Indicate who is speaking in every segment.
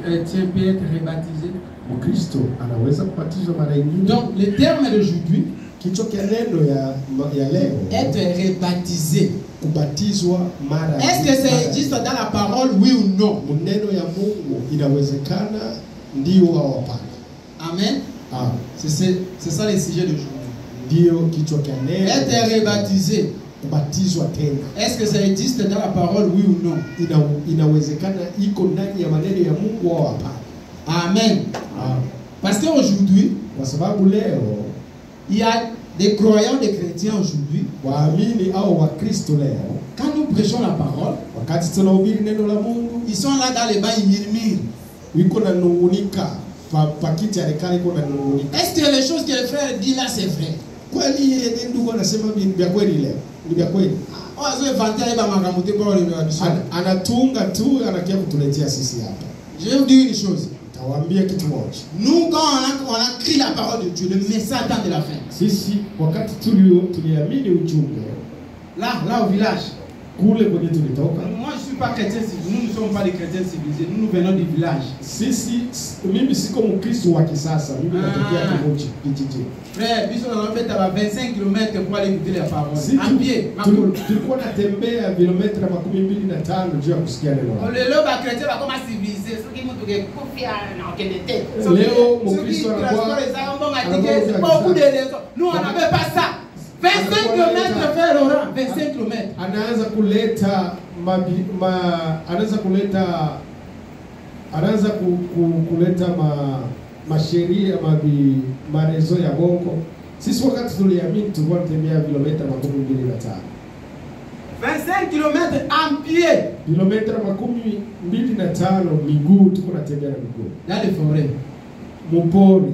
Speaker 1: chrétien peut être rebaptisé.
Speaker 2: Mkristo anaweza kubatizwa mara nyingine.
Speaker 1: Donc le terme d'aujourd'hui,
Speaker 2: kichwa cha neno ya leo,
Speaker 1: être rebaptisé.
Speaker 2: Kubatizwa mara.
Speaker 1: Est-ce que ça existe dans la parole, oui ou non?
Speaker 2: Neno ya Mungu inawezekana ndio au hapana?
Speaker 1: Amen.
Speaker 2: Ah,
Speaker 1: c'est ça le sujet d'aujourd'hui.
Speaker 2: Ndio kichwa cha neno.
Speaker 1: Être rebaptisé.
Speaker 2: Kubatizwa tena.
Speaker 1: Est-ce que ça existe dans la parole, oui ou non?
Speaker 2: Inawezekana iko ndani ya maneno ya Mungu au hapana?
Speaker 1: Amen. Ah. Parce qu'aujourd'hui,
Speaker 2: kwa sababu leo,
Speaker 1: il y a des croyants, des chrétiens aujourd'hui.
Speaker 2: Waamini au Wakristo leo,
Speaker 1: quand nous prêchons la parole,
Speaker 2: wakati tunahubiri neno la Mungu,
Speaker 1: ils sont là dans les bains, ils murmurent.
Speaker 2: Wiko na nungunika, pakiti arekani iko na nungunika.
Speaker 1: Est-ce que les choses que le frère dit là c'est vrai?
Speaker 2: Kweli ndugu anasema ni vya kweli leo? Ni vya kweli? Anatunga tu anakia kutuletea sisi hapa.
Speaker 1: Je vais vous dire une chose.
Speaker 2: Tawaambia kitu moja.
Speaker 1: Nous quand on a écrit la parole de Dieu, le message de la fin.
Speaker 2: Sisi wakati tuliamini ujumbe
Speaker 1: là au village.
Speaker 2: Kule kwenye tulitoka.
Speaker 1: Moi je suis pas chrétien civilisé, nous ne sommes pas des chrétiens civilisés, nous venons du village.
Speaker 2: Sisi mimi siko Mkristo wa kisasa, mimi natokea kijiji.
Speaker 1: Frère, biso on a fait 25 km pour aller écouter la parole. En pied,
Speaker 2: tulikuwa natembea kilomita 25 juu ya kusikia neno.
Speaker 1: Leo ba chrétien ba kama civilisé, ceux qui mtu ke kofia na kenete.
Speaker 2: Leo Mkristo anakuwa
Speaker 1: beaucoup de raisons. Nous on n'avait pas ça. 25 km frère Laurent, 25 km.
Speaker 2: Anaanza kuleta kuleta masheria marezo ya bongo. Sisi wakati tuliamini tulikuwa tunatembea kilomita 25.
Speaker 1: 25 km en pied.
Speaker 2: Kilomita 25 miguu tuko natembea na miguu.
Speaker 1: Dans les forêts.
Speaker 2: Mpori.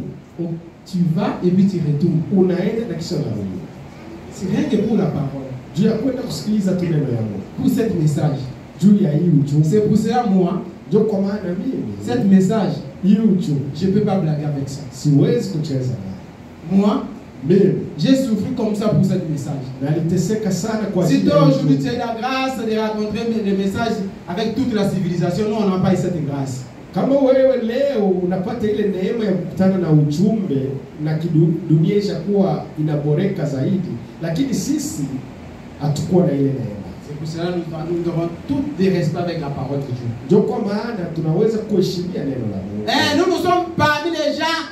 Speaker 1: Tu vas et puis tu retournes.
Speaker 2: Unaenda na kisha unarudi.
Speaker 1: C'est rien que pour la parole.
Speaker 2: Juu ya kwenda kusikiliza tu neno ya Mungu.
Speaker 1: Pour cette message.
Speaker 2: Juu ya hii ujumbe.
Speaker 1: C'est pour cela moi.
Speaker 2: Ndio kwa maana mimi.
Speaker 1: Cette message.
Speaker 2: Hii ujumbe.
Speaker 1: Je peux pas blaguer avec ça.
Speaker 2: Siwezi kucheza nayo.
Speaker 1: Moi.
Speaker 2: Mimi.
Speaker 1: J'ai souffert comme ça pour cette message.
Speaker 2: Naliteseka sana kwa
Speaker 1: si toi aujourd'hui tu as la grâce de rencontrer des messages avec toute la civilisation, nous on n'a pas eu cette grâce.
Speaker 2: Kama wewe leo unapata ile neema ya kukutana na ujumbe na dunia ishakuwa inaboreka zaidi, lakini sisi hatukuwa na ile neema.
Speaker 1: C'est pour cela nous devons tout des respect avec la parole de Dieu.
Speaker 2: Ndio kwa maana tunaweza kuheshimia neno la Mungu.
Speaker 1: Nous sommes parmi les gens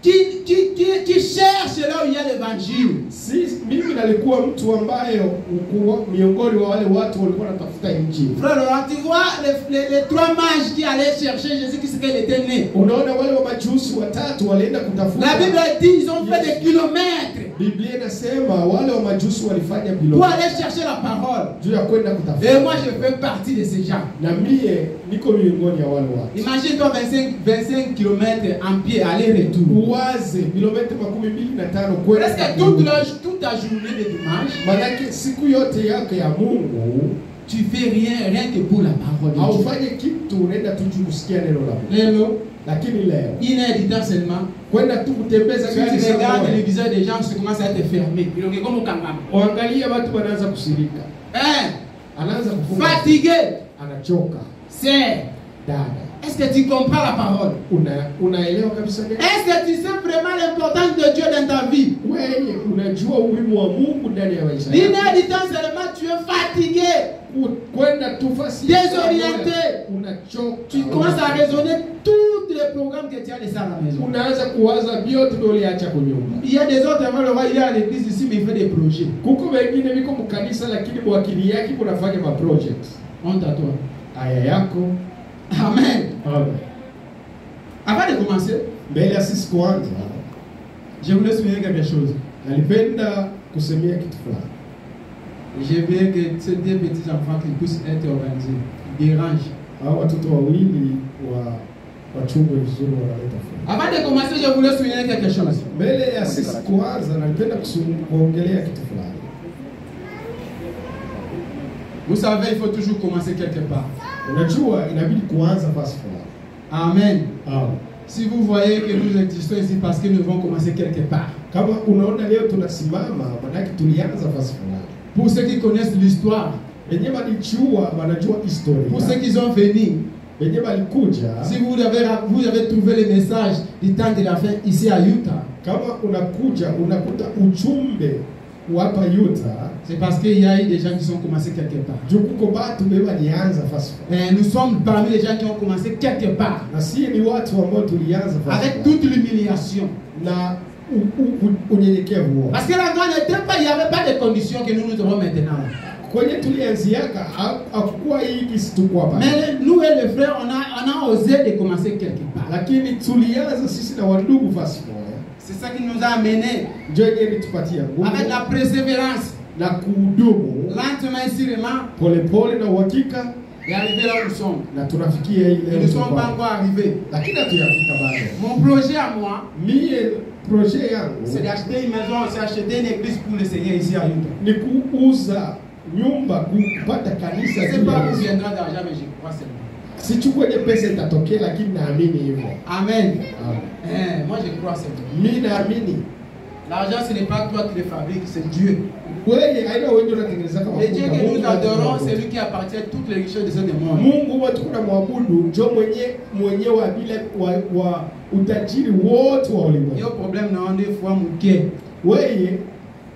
Speaker 1: qui cherchent là où il y a l'évangile.
Speaker 2: Si mimi nalikuwa mtu ambaye miongoni wa wale watu walikuwa wanatafuta injili.
Speaker 1: Frère, tu vois les trois mages qui allaient chercher Jésus qui qu'il était né.
Speaker 2: Unaona wale wa majusi watatu walienda kutafuta.
Speaker 1: La Bible dit ils ont fait des kilomètres.
Speaker 2: Biblia inasema wale wa majusi walifanya kilomita.
Speaker 1: Pour aller chercher la parole.
Speaker 2: Juu ya kwenda kutafuta.
Speaker 1: Et moi je fais partie de ces gens.
Speaker 2: Na mie niko miongoni ya wale watu.
Speaker 1: Imagine toi 25 km en pied aller retour.
Speaker 2: Waze kilomita 25 kwenda.
Speaker 1: Presque toute ta journée de dimanche.
Speaker 2: Manake siku yote yake ya Mungu
Speaker 1: tu fais rien que pour la parole.
Speaker 2: Haufanye kitu unaenda tu kusikia neno la Mungu.
Speaker 1: Lelo
Speaker 2: lakini leo
Speaker 1: une heure du temps seulement
Speaker 2: kwenda tu kutembeza
Speaker 1: gari. Tu regardes les visages des gens qui commencent à être fermés. Ils comme au kangama.
Speaker 2: Angalia watu wanaanza kusirika. Anaanza kufunga.
Speaker 1: Fatigué.
Speaker 2: Anachoka.
Speaker 1: C'est
Speaker 2: dada.
Speaker 1: Est-ce que tu comprends la parole?
Speaker 2: Unaelewa kabisa nini?
Speaker 1: Est-ce que tu sais vraiment l'importance de Dieu dans ta vie?
Speaker 2: Wewe unajua umuhimu wa Mungu ndani ya maisha
Speaker 1: yako? Une heure du temps seulement tu es fatigué.
Speaker 2: Kwenda tu fasi.
Speaker 1: Désorienté.
Speaker 2: Unachoka.
Speaker 1: Tu commences à raisonner tous les programmes que tu as laissés à la maison.
Speaker 2: Unaanza kuwaza vyote ndio uliacha kwa nyumba.
Speaker 1: Il y a des autres frères, il y a l'église ici mais il fait des projets.
Speaker 2: Kuko wengine wiko mkanisa lakini mwakili yake kunafanya ma projects.
Speaker 1: Honte à toi.
Speaker 2: Aya yako.
Speaker 1: Amen.
Speaker 2: Amen.
Speaker 1: Avant de commencer,
Speaker 2: mbele ya sisi kuanza,
Speaker 1: je voulais souligner quelque chose.
Speaker 2: Nalipenda kusemea kitu fulani.
Speaker 1: Je veux que ces deux petits enfants qui puissent être organisés dérangent.
Speaker 2: Hao watoto wawili wachungwe vizuri wanaleta fulani.
Speaker 1: Avant de commencer, je voulais souligner quelque chose.
Speaker 2: Mbele ya sisi kuanza, nalipenda kuongelea kitu fulani.
Speaker 1: Vous savez, il faut toujours commencer quelque part.
Speaker 2: Unajua inabidi kuanza fasi fulani.
Speaker 1: Amen.
Speaker 2: Amen.
Speaker 1: Si vous voyez que nous existons ici parce que nous devons commencer quelque part.
Speaker 2: Kama unaona leo tunasimama, maana tulianza fasi fulani.
Speaker 1: Pour ceux qui connaissent l'histoire,
Speaker 2: wenyewe wanajua historia.
Speaker 1: Pour ceux qui sont venus,
Speaker 2: wenye walikuja.
Speaker 1: Si vous avez trouvé le message du temps de la fin ici à Utah,
Speaker 2: Kama unakuja unakuta ujumbe hapa Utah,
Speaker 1: c'est parce qu'il y a eu des gens qui sont commencés quelque part.
Speaker 2: jukuko batu beba nianza fast.
Speaker 1: Nous sommes parmi les gens qui ont commencé quelque part.
Speaker 2: Na si ni watu ambao tulianza fast.
Speaker 1: Avec toute l'humiliation.
Speaker 2: Na unyenyekevu huo.
Speaker 1: Parce que l'endroit n'était pas, il n'y avait pas de conditions que nous avons maintenant.
Speaker 2: Kwenye tulianziaka hakukuwa hii kisi tuko hapa.
Speaker 1: Mais nous et les frères, on a osé de commencer quelque part.
Speaker 2: Lakini tulianza sisi na wandugu fast.
Speaker 1: C'est ça qui nous a amené.
Speaker 2: Ndio yenye tupatia nguvu.
Speaker 1: Avec la persévérance.
Speaker 2: Na kudumu.
Speaker 1: Lentement et sûrement.
Speaker 2: Pole na uhakika.
Speaker 1: Et arriver là où nous sommes.
Speaker 2: Na tunafikia ile.
Speaker 1: Nous ne sommes pas encore arrivés.
Speaker 2: Lakini hatujafika bado.
Speaker 1: Mon projet à moi,
Speaker 2: projet yangu,
Speaker 1: c'est d'acheter une maison, c'est acheter une église pour le Seigneur ici à Utah.
Speaker 2: Ni kuuza nyumba kupata kanisa.
Speaker 1: Je ne sais pas où viendra d'argent, mais je crois seulement.
Speaker 2: Sichukue pesa itatokea, lakini naamini hivyo.
Speaker 1: Amen.
Speaker 2: Amen.
Speaker 1: Moi je crois seulement.
Speaker 2: Mimi naamini.
Speaker 1: L'argent ce n'est pas toi qui le fabriques, c'est Dieu.
Speaker 2: Wewe haina wewe ndio unatengeneza kama
Speaker 1: Le Dieu que nous adorons, c'est lui qui appartient à toutes les richesses de ce monde.
Speaker 2: Mungu wetu tunamwabudu ndio mwenyewe wa utajiri wote wa ulimwengu.
Speaker 1: Yo problème na onde fois mke.
Speaker 2: Wewe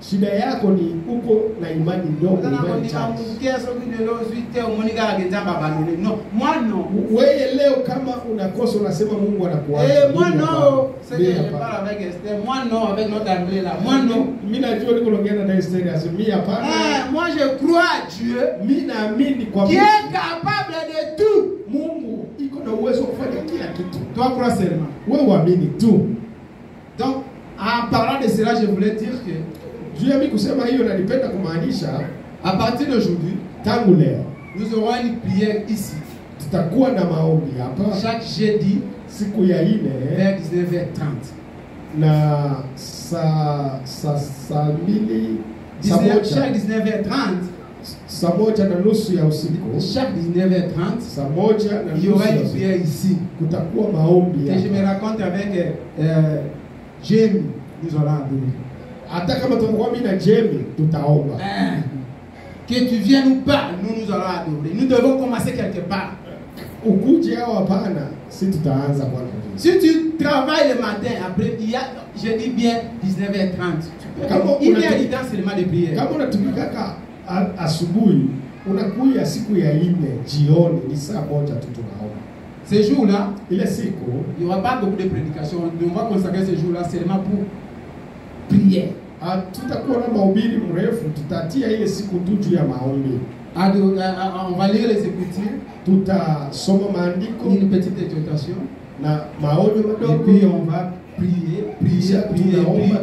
Speaker 2: shida yako ni uko na imani ndogo, imani chache.
Speaker 1: Non, moi non.
Speaker 2: Wewe leo kama unakosa unasema Mungu anakuacha.
Speaker 1: Moi non. C'est que je parle avec Esther. Moi non, avec notre anglais là. Moi non.
Speaker 2: Mimi najua niko naongea na Esther asemi hapana.
Speaker 1: Moi je crois à Dieu.
Speaker 2: Mimi naamini kwa
Speaker 1: Mungu. Qui est capable de tout.
Speaker 2: Mungu iko na uwezo wa kufanya kila kitu.
Speaker 1: Toi crois seulement.
Speaker 2: Wewe uamini tu.
Speaker 1: Donc en parlant de cela, je voulais dire que
Speaker 2: juu ya mimi kusema hiyo nalipenda kumaanisha
Speaker 1: à partir d'aujourd'hui,
Speaker 2: tangu leo
Speaker 1: nous aurons une prière ici.
Speaker 2: Tutakuwa na maombi hapa
Speaker 1: chaque jeudi
Speaker 2: siku ya ine
Speaker 1: vers 19h30.
Speaker 2: Na saa mbili
Speaker 1: chaque 19h30
Speaker 2: saa moja na nusu ya usiku.
Speaker 1: Chaque 19h30
Speaker 2: saa moja na nusu
Speaker 1: il y aura une prière ici.
Speaker 2: Kutakuwa maombi
Speaker 1: et je me raconte avec Jamie, nous allons adorer.
Speaker 2: Hata kama tutakuwa mimi na Jamie tutaomba.
Speaker 1: Que tu viennes ou pas, nous allons adorer. Nous devons commencer quelque part.
Speaker 2: Ukuje au hapana, si tutaanza kwanza.
Speaker 1: Si tu travailles le matin, après il y a, je dis bien 19h30. Il y a du temps seulement de prière.
Speaker 2: Kama unatumika asubuhi, unakuja siku ya ine jioni ni saa moja tu tunaomba.
Speaker 1: Ces jours-là,
Speaker 2: ile siku,
Speaker 1: il n'y aura pas beaucoup de prédications. On va consacrer ces jours-là seulement pour prière.
Speaker 2: Tutakuwa na mahubiri mrefu, tutatia ile siku tu juu ya maombi.
Speaker 1: On va lire les Écritures.
Speaker 2: Tutasoma maandiko.
Speaker 1: Une petite exhortation.
Speaker 2: Na maonyo madogo.
Speaker 1: Et puis on va prier.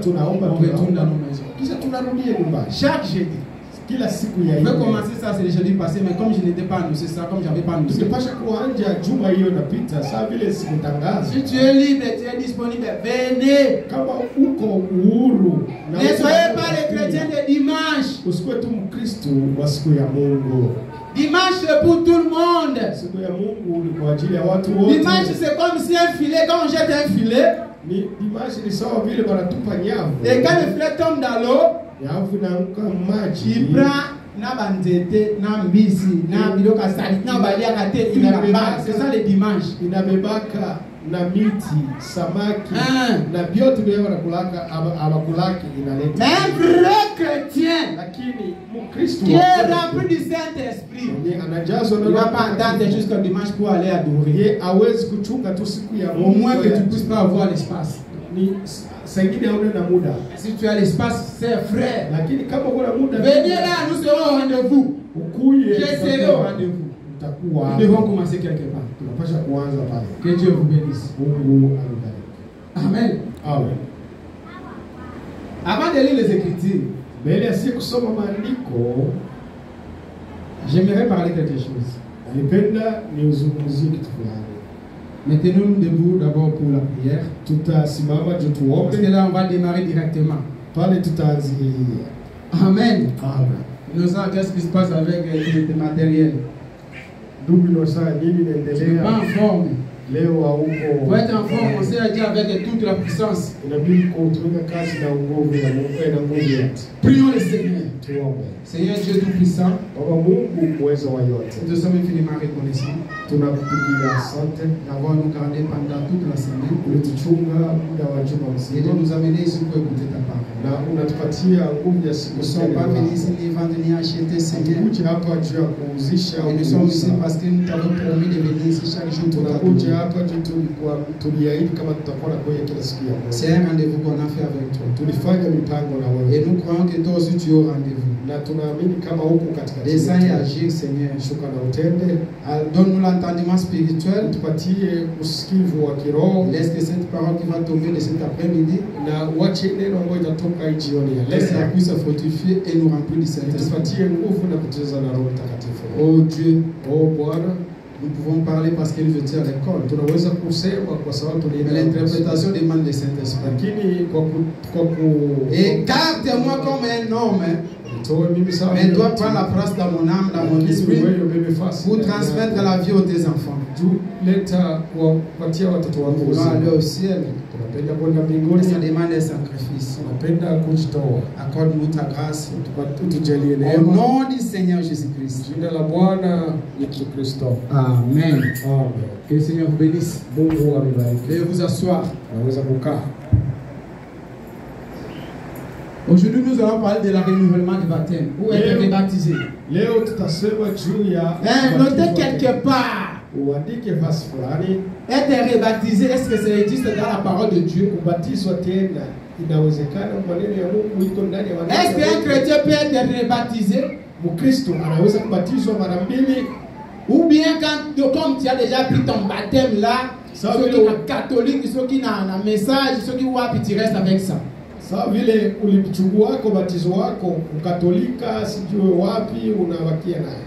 Speaker 2: Tunaomba.
Speaker 1: On retourne dans nos maisons.
Speaker 2: Kisha tunarudia nyumbani.
Speaker 1: Chaque jeudi.
Speaker 2: Kila siku ya
Speaker 1: hiyo. Je vais commencer ça c'est le jeudi passé, mais comme je n'étais pas annoncé ça, comme j'avais pas annoncé.
Speaker 2: Tupasha kuanja juma hiyo inapita, saa vile sikutangaza.
Speaker 1: Si tu es libre, tu es disponible, venez.
Speaker 2: Kama uko uhuru.
Speaker 1: Ne soyez pas les chrétiens de dimanche.
Speaker 2: Usikwe tu Mkristo wa siku ya Mungu.
Speaker 1: Dimanche c'est pour tout le monde.
Speaker 2: Siku ya Mungu ni kwa ajili ya watu wote.
Speaker 1: Dimanche c'est comme si un filet, quand on jette un filet.
Speaker 2: Dimanche ni sawa vile wanatupa nyavu.
Speaker 1: Et quand le filet tombe dans l'eau,
Speaker 2: nyavu inaanguka maji.
Speaker 1: Il prend na banzete, na mbisi, na biloka sali, na balia kate, c'est ça le dimanche.
Speaker 2: Inabebaka na miti, samaki, na biote vile wanakulaka abakulaki inaleta.
Speaker 1: Mais un vrai chrétien,
Speaker 2: lakini Mkristo
Speaker 1: qui est rempli du Saint-Esprit,
Speaker 2: il ne
Speaker 1: va pas attendre jusqu'au dimanche pour aller adorer.
Speaker 2: Hawezi kuchunga tu siku ya
Speaker 1: Mungu. Au moins que tu puisses pas avoir l'espace.
Speaker 2: Sengine hauna na muda.
Speaker 1: Si tu as l'espace, c'est frère.
Speaker 2: Lakini kama kuna muda,
Speaker 1: venez là, nous serons au rendez-vous.
Speaker 2: Ukuye,
Speaker 1: je serai au rendez-vous. Nous devons commencer quelque part.
Speaker 2: Tunapasha kuanza pale.
Speaker 1: Que Dieu vous bénisse.
Speaker 2: Mungu akubariki.
Speaker 1: Amen.
Speaker 2: Amen.
Speaker 1: Avant de lire les Écritures,
Speaker 2: mbele ya kusoma maandiko,
Speaker 1: j'aimerais parler quelque chose.
Speaker 2: Nipenda niuzungumzie kitu fulani.
Speaker 1: Mettez-nous debout d'abord pour la prière.
Speaker 2: Tutasimama tuombe.
Speaker 1: Parce que là on va démarrer directement.
Speaker 2: Pale tutaanzia.
Speaker 1: Amen.
Speaker 2: Amen.
Speaker 1: Nous savons qu'est-ce qui se passe avec le matériel.
Speaker 2: Ndugu, nini inaendelea?
Speaker 1: Pas en forme.
Speaker 2: leo
Speaker 1: Pour être
Speaker 2: hauko,
Speaker 1: enfant, on sait dire avec toute la puissance.
Speaker 2: inabidi kutumika kazi na nguvu ya Mungu na nguvu yote.
Speaker 1: Prions le Seigneur.
Speaker 2: Tuombe.
Speaker 1: Seigneur Dieu Tout-Puissant,
Speaker 2: Baba Mungu mweza wa yote,
Speaker 1: nous te sommes infiniment reconnaissants
Speaker 2: tunakupigia asante
Speaker 1: d'avoir nous gardé pendant toute la semaine
Speaker 2: ulituchunga muda wa juma
Speaker 1: et de
Speaker 2: mzima
Speaker 1: nous amener ici pour écouter ta parole.
Speaker 2: na unatupatia nguvu ya siku
Speaker 1: Nous ne sommes pas venus ici ni vendre ni acheter, Seigneur.
Speaker 2: Tunakuja hapa juu ya kuuzisha
Speaker 1: Et nous sommes ici parce que nous t'avons promis de venir ici chaque jour pour
Speaker 2: tunakuja
Speaker 1: t'adorer.
Speaker 2: hapa juu tuliahidi kama tutakuwa na kwenye kila siku ya
Speaker 1: C'est un rendez-vous qu'on a fait avec toi.
Speaker 2: tulifanya mipango na
Speaker 1: Et
Speaker 2: wewe
Speaker 1: nous croyons que toi aussi tu es au rendez-vous.
Speaker 2: na tunaamini kama huko katika
Speaker 1: Descends et agis, Seigneur.
Speaker 2: shuka na utende,
Speaker 1: Donne-nous l'entendement spirituel.
Speaker 2: tupatie usikivu wa kiroho
Speaker 1: Laisse que cette parole qui va tomber de cet après-midi,
Speaker 2: na uache neno ambayo itatoka hii jioni ya
Speaker 1: laisse la
Speaker 2: leo
Speaker 1: puisse se fortifier et nous remplir du Saint-Esprit.
Speaker 2: tupatie nguvu na kucheza na Roho Mtakatifu.
Speaker 1: Oh Dieu,
Speaker 2: Oh Bwana,
Speaker 1: nous pouvons parler parce que nous étions à l'école.
Speaker 2: tunaweza kusema kwa sababu
Speaker 1: Mais
Speaker 2: tulienda
Speaker 1: l'interprétation demande le Saint-Esprit.
Speaker 2: lakini kwa ku
Speaker 1: Écarte-moi comme un homme,
Speaker 2: toe mimi sawa
Speaker 1: mais dois prendre la place dans mon âme, dans mon esprit,
Speaker 2: wewe bebe fasi
Speaker 1: pour transmettre la vie aux tes enfants.
Speaker 2: juu leta kuwapatia watoto
Speaker 1: Nous
Speaker 2: wako
Speaker 1: voulons aller
Speaker 2: uzima.
Speaker 1: au ciel.
Speaker 2: Tunapenda kwenda
Speaker 1: Mais
Speaker 2: mbinguni,
Speaker 1: ça demande un sacrifice.
Speaker 2: tunapenda kujitoa.
Speaker 1: Accorde-nous ta grâce.
Speaker 2: Tujalie
Speaker 1: Au
Speaker 2: neema.
Speaker 1: nom du Seigneur Jésus-Christ.
Speaker 2: Jina la Bwana Yesu Kristo.
Speaker 1: Amen.
Speaker 2: Amen.
Speaker 1: Que le Seigneur vous bénisse.
Speaker 2: Mungu amebariki.
Speaker 1: Veuillez vous asseoir.
Speaker 2: Naweza kukaa.
Speaker 1: Aujourd'hui, nous allons parler de la renouvellement du baptême. Ou être rebaptisé.
Speaker 2: Leo tutasema juu ya
Speaker 1: Notez quelque part.
Speaker 2: uandike verse fulani.
Speaker 1: Être rebaptisé, est-ce que ça existe dans la parole de Dieu?
Speaker 2: Kubatizwa tena inawezekana, maneno ya Mungu iko ndani ya maneno.
Speaker 1: Est-ce qu'un chrétien peut être rebaptisé?
Speaker 2: Mkristo anaweza kubatizwa mara mbili,
Speaker 1: Ou bien quand, comme tu as déjà pris ton baptême là,
Speaker 2: Ça
Speaker 1: ceux
Speaker 2: veut
Speaker 1: qui
Speaker 2: dire-
Speaker 1: sont catholiques, ceux qui ont un message, ceux qui voient, puis tu restes avec ça.
Speaker 2: sawa vile ulichukua wako batizo wako ukatolika, sijue wapi, unawakia naye.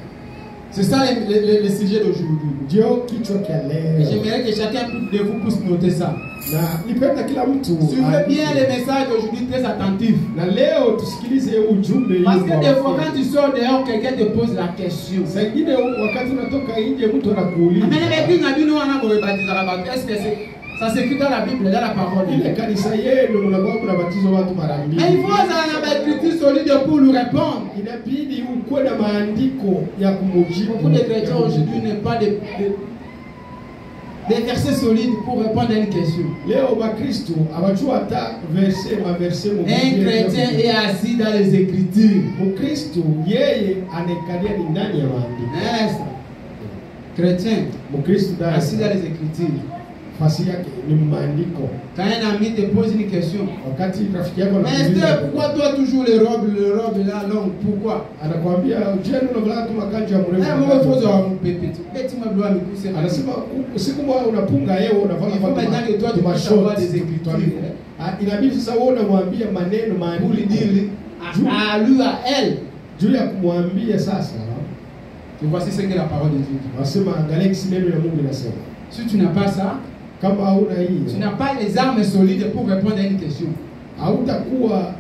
Speaker 1: C'est ça le sujet d'aujourd'hui.
Speaker 2: Ndio kichwa cha
Speaker 1: Et
Speaker 2: leo,
Speaker 1: j'aimerais que chacun de vous puisse noter ça.
Speaker 2: na nipenda kila mtu
Speaker 1: Suivez bien
Speaker 2: aandike.
Speaker 1: les messages d'aujourd'hui très attentifs.
Speaker 2: Na leo tusikilize ujumbe huu
Speaker 1: Parce que
Speaker 2: wa
Speaker 1: des fois,
Speaker 2: wafia.
Speaker 1: quand tu sors dehors, quelqu'un te pose la question.
Speaker 2: Saa ingine wakati unatoka nje mtu anakuuliza
Speaker 1: Est-ce que ça s'écrit dans la Bible, dans la parole?
Speaker 2: ile kanisa yenu mnakuwa mnabatizwa watu mara mbili.
Speaker 1: Mais il faut avoir une écriture solide pour nous répondre.
Speaker 2: Inabidi ukuwe na maandiko ya kumujibu.
Speaker 1: Beaucoup de chrétiens aujourd'hui n'ont pas des versets solides pour répondre à une question.
Speaker 2: Leo Bakristo hawajua hata maverse
Speaker 1: Un chrétien est assis dans les Écritures.
Speaker 2: Mkristo yeye anaikalia ni ndani ya maandiko.
Speaker 1: Est-ce chrétien
Speaker 2: Mkristo
Speaker 1: assis dans
Speaker 2: ndani
Speaker 1: les Écritures.
Speaker 2: fasi yake ni maandiko.
Speaker 1: Quand un ami te pose une question,
Speaker 2: Wakati rafiki yako
Speaker 1: mais Esther, pourquoi toi toujours les robes là longues? Pourquoi?
Speaker 2: anakuambia je, unavaa tu makanzu ya
Speaker 1: Eh, moi, il faut
Speaker 2: mrefu?
Speaker 1: avoir un pépite. Petit moi, blois, mais c'est
Speaker 2: Anasema usiku moja unapunga yeye unavaa
Speaker 1: Il faut maintenant que toi, tu puisses avoir des écritures.
Speaker 2: Inabidi sasa wewe unamwambia maneno
Speaker 1: Pour lui dire à lui, à elle,
Speaker 2: juu ya kumwambia sasa.
Speaker 1: que voici ce que la parole de Dieu dit.
Speaker 2: Wasema angalia kisi neno ya Mungu inasema.
Speaker 1: Si tu n'as pas ça,
Speaker 2: Kama hauna hii,
Speaker 1: tu n'as pas les armes solides pour répondre à une question.
Speaker 2: hautakuwa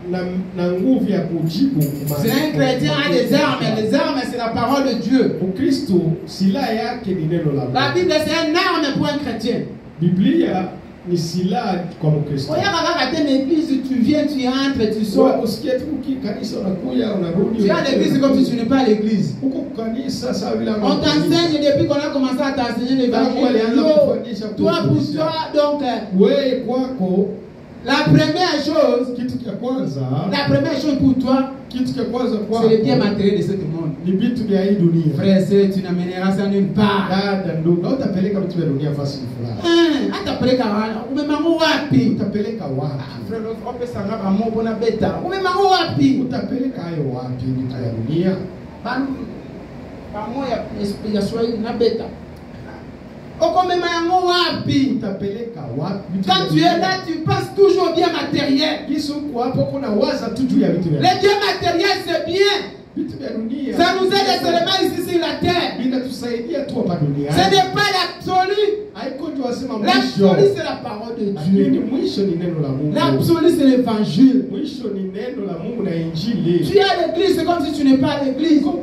Speaker 2: na nguvu ya kujibu.
Speaker 1: C'est un chrétien a des armes. Les armes, c'est la parole de Dieu.
Speaker 2: Mkristo silaha yake ni neno la
Speaker 1: La
Speaker 2: Mungu.
Speaker 1: Bible, c'est un arme pour un chrétien.
Speaker 2: Biblia ni silaha kwa Mkristo.
Speaker 1: Regarde, à ton église, tu viens, tu entres, tu sors.
Speaker 2: Usikie tu kanisa unakuja unarudi.
Speaker 1: Tu es à l'église comme si tu n'es pas à l'église.
Speaker 2: Huko kanisa sawa vile
Speaker 1: On t'enseigne depuis qu'on a commencé à t'enseigner l'évangile. Toi, pour toi, donc,
Speaker 2: wewe kwako
Speaker 1: la première chose,
Speaker 2: kitu cha kwanza,
Speaker 1: la première chose pour toi,
Speaker 2: kitu cha kwanza
Speaker 1: c'est le bien
Speaker 2: kwako
Speaker 1: matériel de ce monde.
Speaker 2: ni vitu vya hii dunia.
Speaker 1: Frère, c'est tu n'amèneras ça nulle part.
Speaker 2: Dada ndugu, utapeleka vitu vya dunia fasi fulani.
Speaker 1: Atapeleka umemangu wapi?
Speaker 2: Utapeleka wapi?
Speaker 1: Frère, on peut s'en avoir mon bon beta. Umemangu wapi?
Speaker 2: Utapeleka hayo wapi vitu vya dunia?
Speaker 1: Pamoja ya Swahili na beta. Okomema yango wapi?
Speaker 2: Utapeleka wapi?
Speaker 1: Quand tu es là, tu penses toujours au bien matériel.
Speaker 2: Yesu kwa hapo kuna waza tu juu ya vitu vya
Speaker 1: Le bien matériel, c'est bien. Ça nous aide seulement ici sur la terre. Ce n'est pas l'absolu. L'absolu, c'est la parole de Dieu. L'absolu, c'est l'évangile. Tu es à l'église, c'est comme si tu n'es pas à l'église. Tout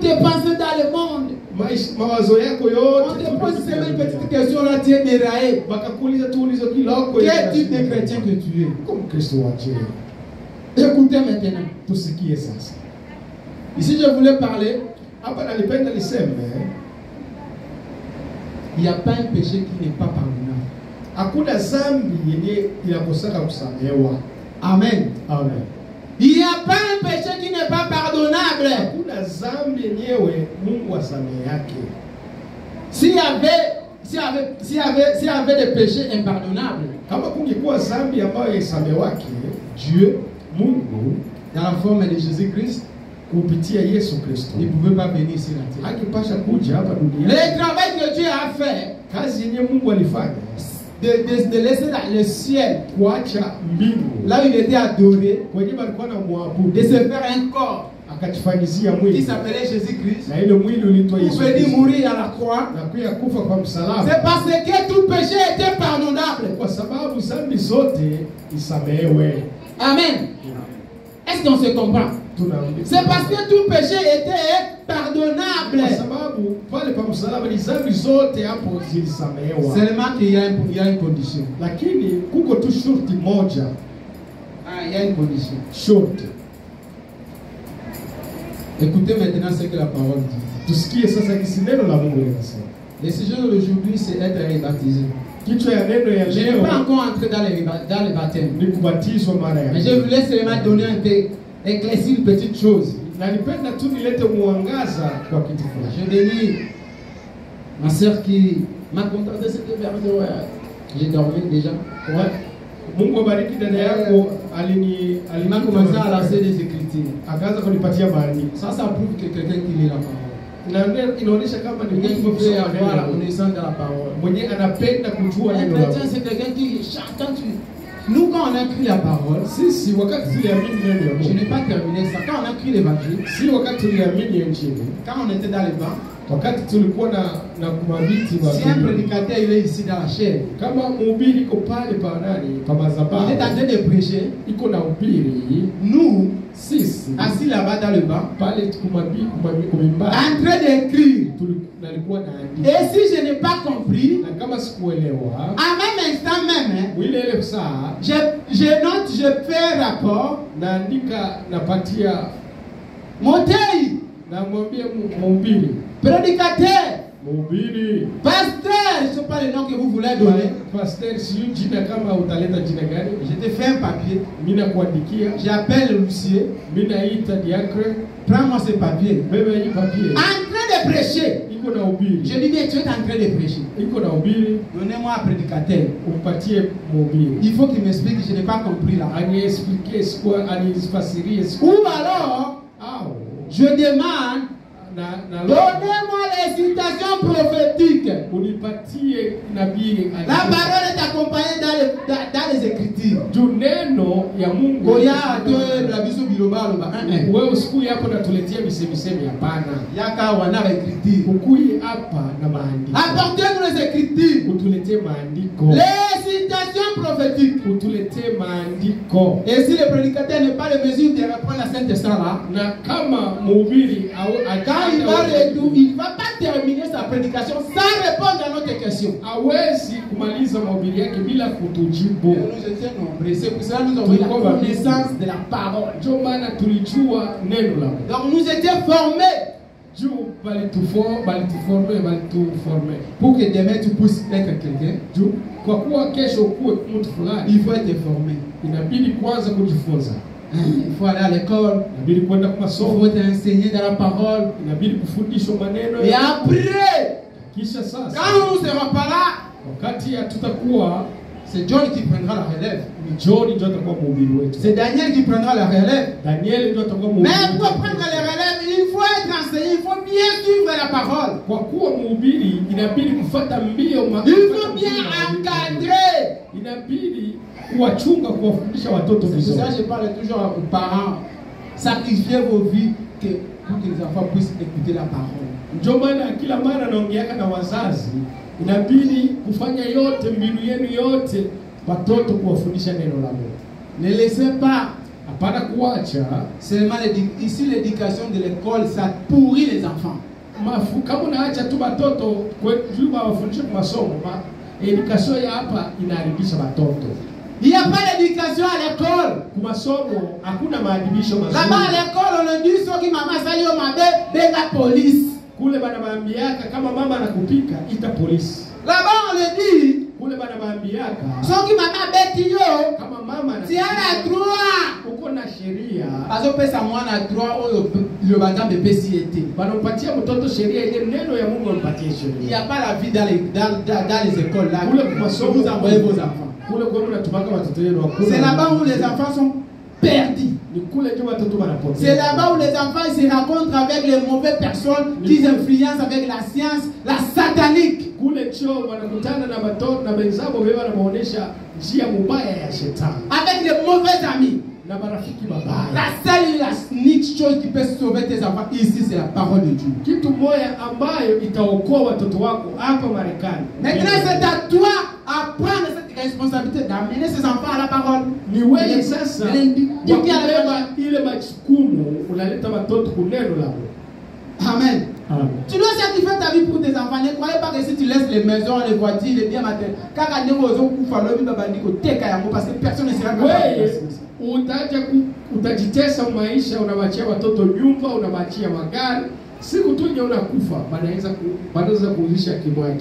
Speaker 1: est pensé dans le monde. On te pose seulement une petite question, là tu es déraillé. Quel type de chrétien que tu es? Écoutez maintenant.
Speaker 2: Tout ce qui est ça.
Speaker 1: Ici je voulais parler. Il n'y a pas un péché qui n'est pas pardonnable. Amen.
Speaker 2: Amen.
Speaker 1: Il n'y a pas un péché qui n'est pas pardonnable. S'il y avait des péchés impardonnables, Dieu, Mungu, dans la forme de Jésus-Christ, il ne pouvait pas venir sur la terre. Le travail que Dieu a fait, de laisser le ciel, là où il était adoré, de se faire un corps qui s'appelait Jésus-Christ, pour venir mourir à la croix. C'est parce que tout péché était pardonnable. Amen. Est-ce qu'on se comprend? C'est parce que tout péché était pardonnable. Seulement qu'il y a une condition. Il y a une condition. Écoutez maintenant ce que la parole dit. Le sujet d'aujourd'hui, c'est être rebaptisé. Je n'ai pas encore entré dans le baptême. Mais je voulais seulement donner éclaircir une petite chose. Je bénis ma soeur qui m'a contacté cette version. J'ai dormi déjà. Il m'a commencé à lancer des écritures. Ça prouve que quelqu'un qui lit la parole. Quelqu'un qui peut avoir la connaissance de la parole. Un chrétien, c'est quelqu'un qui chante. Nous, quand on a écrit la parole, je n'ai pas terminé ça. Quand on a écrit l'évangile, quand on était dans les bancs, si un prédicateur il est ici dans la chair, il est en train de prêcher, nous, assis là-bas dans le banc, en train d'écrire. Et si je n'ai pas compris, en même instant même, je note, je fais un rapport, Montei, prédicateur, pasteur, je ne sais pas le nom que vous voulez donner. Je te fais un papier. J'appelle Lucie. Prends-moi ce papier. En train de prêcher. Je lui dis, tu es en train de prêcher. Donnez-moi un prédicateur. Il faut qu'il m'explique, je n'ai pas compris là. Ou alors, je demande, donnez-moi les citations prophétiques. La parole est accompagnée dans les Écritures. Apportez-nous les Écritures. Les citations prophétiques. Et si le prédicateur n'est pas en mesure de reprendre la Sainte-Saint là, quand il ne va pas terminer sa prédication sans répondre à notre question. Nous étions nombreux. C'est pour cela que nous avons la connaissance de la parole. Donc nous étions formés. Pour que demain tu puisses être quelqu'un, il faut être formé. Il faut aller à l'école. Il faut être enseigné dans la parole. Et après, quand on ne sera pas là, c'est John qui prendra la relève. C'est Daniel qui prendra la relève. Mais pour prendre la relève, il faut être enseigné, il faut bien suivre la parole. Il faut bien encadrer. C'est pour ça que je parle toujours aux parents.
Speaker 3: sacrifiez vos vies pour que les enfants puissent écouter la parole.
Speaker 1: Ndio maana kila mara naongeaka na wazazi, inabidi kufanya yote, mbinu yenu yote watoto kuwafundisha neno la Mungu.
Speaker 3: Ne laissez pas
Speaker 1: hapana kuacha
Speaker 3: seulement ici l'éducation de l'école, ça pourrit les enfants.
Speaker 1: Kama unaacha tu watoto kwa wafundishe kwa masomo, education ya hapa inaharibisha watoto.
Speaker 3: Il n'y a pas d'éducation à l'école.
Speaker 1: Kwa masomo hakuna maadibisho mazuri.
Speaker 3: Là-bas à l'école on le dit, soki mama sali yo mabe, benga police.
Speaker 1: Kule bana maambiaka kama mama anakupika ita polisi.
Speaker 3: Là-bas on le dit,
Speaker 1: kule bana maambiaka
Speaker 3: soki mama beti yo,
Speaker 1: kama mama
Speaker 3: tu as droit.
Speaker 1: Uko na sheria.
Speaker 3: Azo pesa mwana droit oyo le bagam de PCT.
Speaker 1: Banampatia mtoto sheria ile neno ya Mungu anampatia sheria.
Speaker 3: Il n'y a pas la vie dans les écoles là.
Speaker 1: Kule kwa masomo
Speaker 3: vous envoyez vos enfants.
Speaker 1: C'est
Speaker 3: là-bas où les enfants sont perdus. C'est là-bas où les enfants se rencontrent avec les mauvaises personnes qui influencent avec la science, la satanique. Avec les mauvais amis. La seule unique chose qui peut sauver tes enfants ici, c'est la parole de Dieu. Maintenant, c'est à toi à prendre cette responsabilité d'amener ces enfants à la parole. Amen. Tu dois sacrifier ta vie pour tes enfants. Ne croyez pas que si tu laisses les maisons, les voitures, les biens matériels, parce que personne ne sera capable.
Speaker 1: Utajitesa maisha, unawachia watoto nyumba, unawachia magari. Siku tu nje unakufa, banaweza kuuzisha kimoja.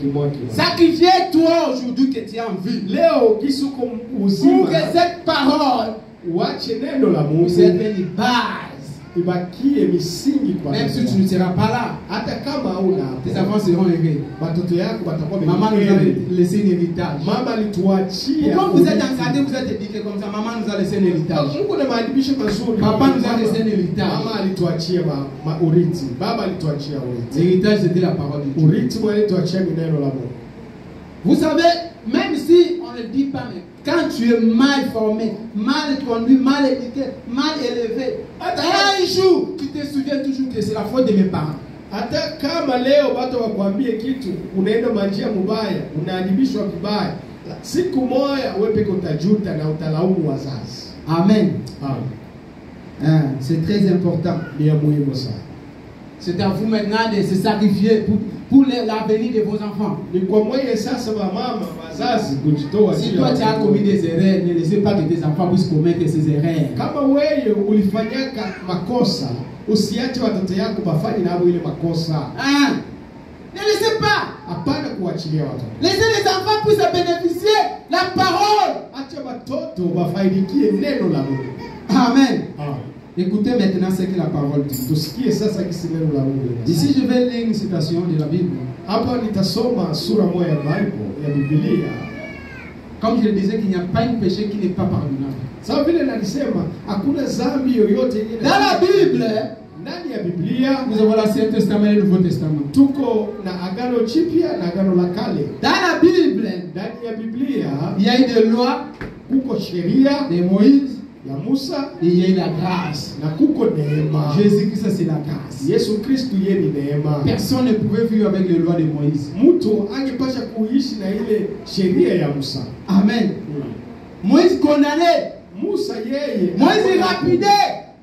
Speaker 3: Sacrifiez-toi aujourd'hui que tu es en vie.
Speaker 1: Leo kisuko uzima.
Speaker 3: Pour que cette parole
Speaker 1: uache neno la Mungu
Speaker 3: serve une base.
Speaker 1: Ibakie misingi kwa
Speaker 3: même si tu ne seras pas là,
Speaker 1: hata kama hauna,
Speaker 3: tes enfants seront heureux.
Speaker 1: Watoto yako watakuwa
Speaker 3: maman nous a laissé un héritage.
Speaker 1: Mama alituachia.
Speaker 3: Pourquoi vous êtes encadré, vous êtes éduqué comme ça? Maman nous a laissé un héritage.
Speaker 1: Mungu na maadibisho mazuri.
Speaker 3: Papa nous a laissé un héritage.
Speaker 1: Mama alituachia uriti. Baba alituachia uriti.
Speaker 3: L'héritage c'était la parole de Dieu.
Speaker 1: Uriti alituachia neno la Mungu.
Speaker 3: Vous savez, même si on ne le dit pas, mais quand tu es mal formé, mal conduit, mal éduqué, mal élevé, un jour, tu te souviens toujours que c'est la faute de mes parents.
Speaker 1: Hata kama leo watu wakwambie kitu, unaenda manjia mubaya, unaadibishwa vibaya, siku moja wewe peke utajuta na utalaumu wazazi.
Speaker 3: Amen.
Speaker 1: Amen.
Speaker 3: C'est très important.
Speaker 1: Ni muhimu sana.
Speaker 3: C'est à vous maintenant de se sacrifier pour l'avenir de vos enfants.
Speaker 1: Si
Speaker 3: toi tu as commis des erreurs, ne laissez pas que tes enfants puissent commettre ces erreurs.
Speaker 1: Kama wewe ulifanyaka makosa, usiache watoto yako bafanye nao ile makosa.
Speaker 3: Ne laissez pas.
Speaker 1: Hapana kuachilia watoto.
Speaker 3: Laissez les enfants puissent bénéficier la parole.
Speaker 1: Acha watoto bafaidikie neno la Mungu.
Speaker 3: Amen. Écoutez maintenant ce que la parole dit. Ici, je vais lire une citation de la Bible. Comme je le disais, qu'il n'y a pas un péché qui n'est pas pardonnable. Dans la Bible, nous avons l'Ancien Testament et le Nouveau Testament. Dans la Bible, il y a eu des lois, de Moïse,
Speaker 1: ya Musa,
Speaker 3: il y a la grâce.
Speaker 1: Na kuko neema.
Speaker 3: Jésus-Christ c'est la grâce.
Speaker 1: Yesu Kristo yeye ni neema.
Speaker 3: Personne ne pouvait vivre avec les lois de Moïse.
Speaker 1: Mtu angepasha kuishi na ile sheria ya Musa.
Speaker 3: Amen. Moïse condamné.
Speaker 1: Musa yeye.
Speaker 3: Moïse lapidé.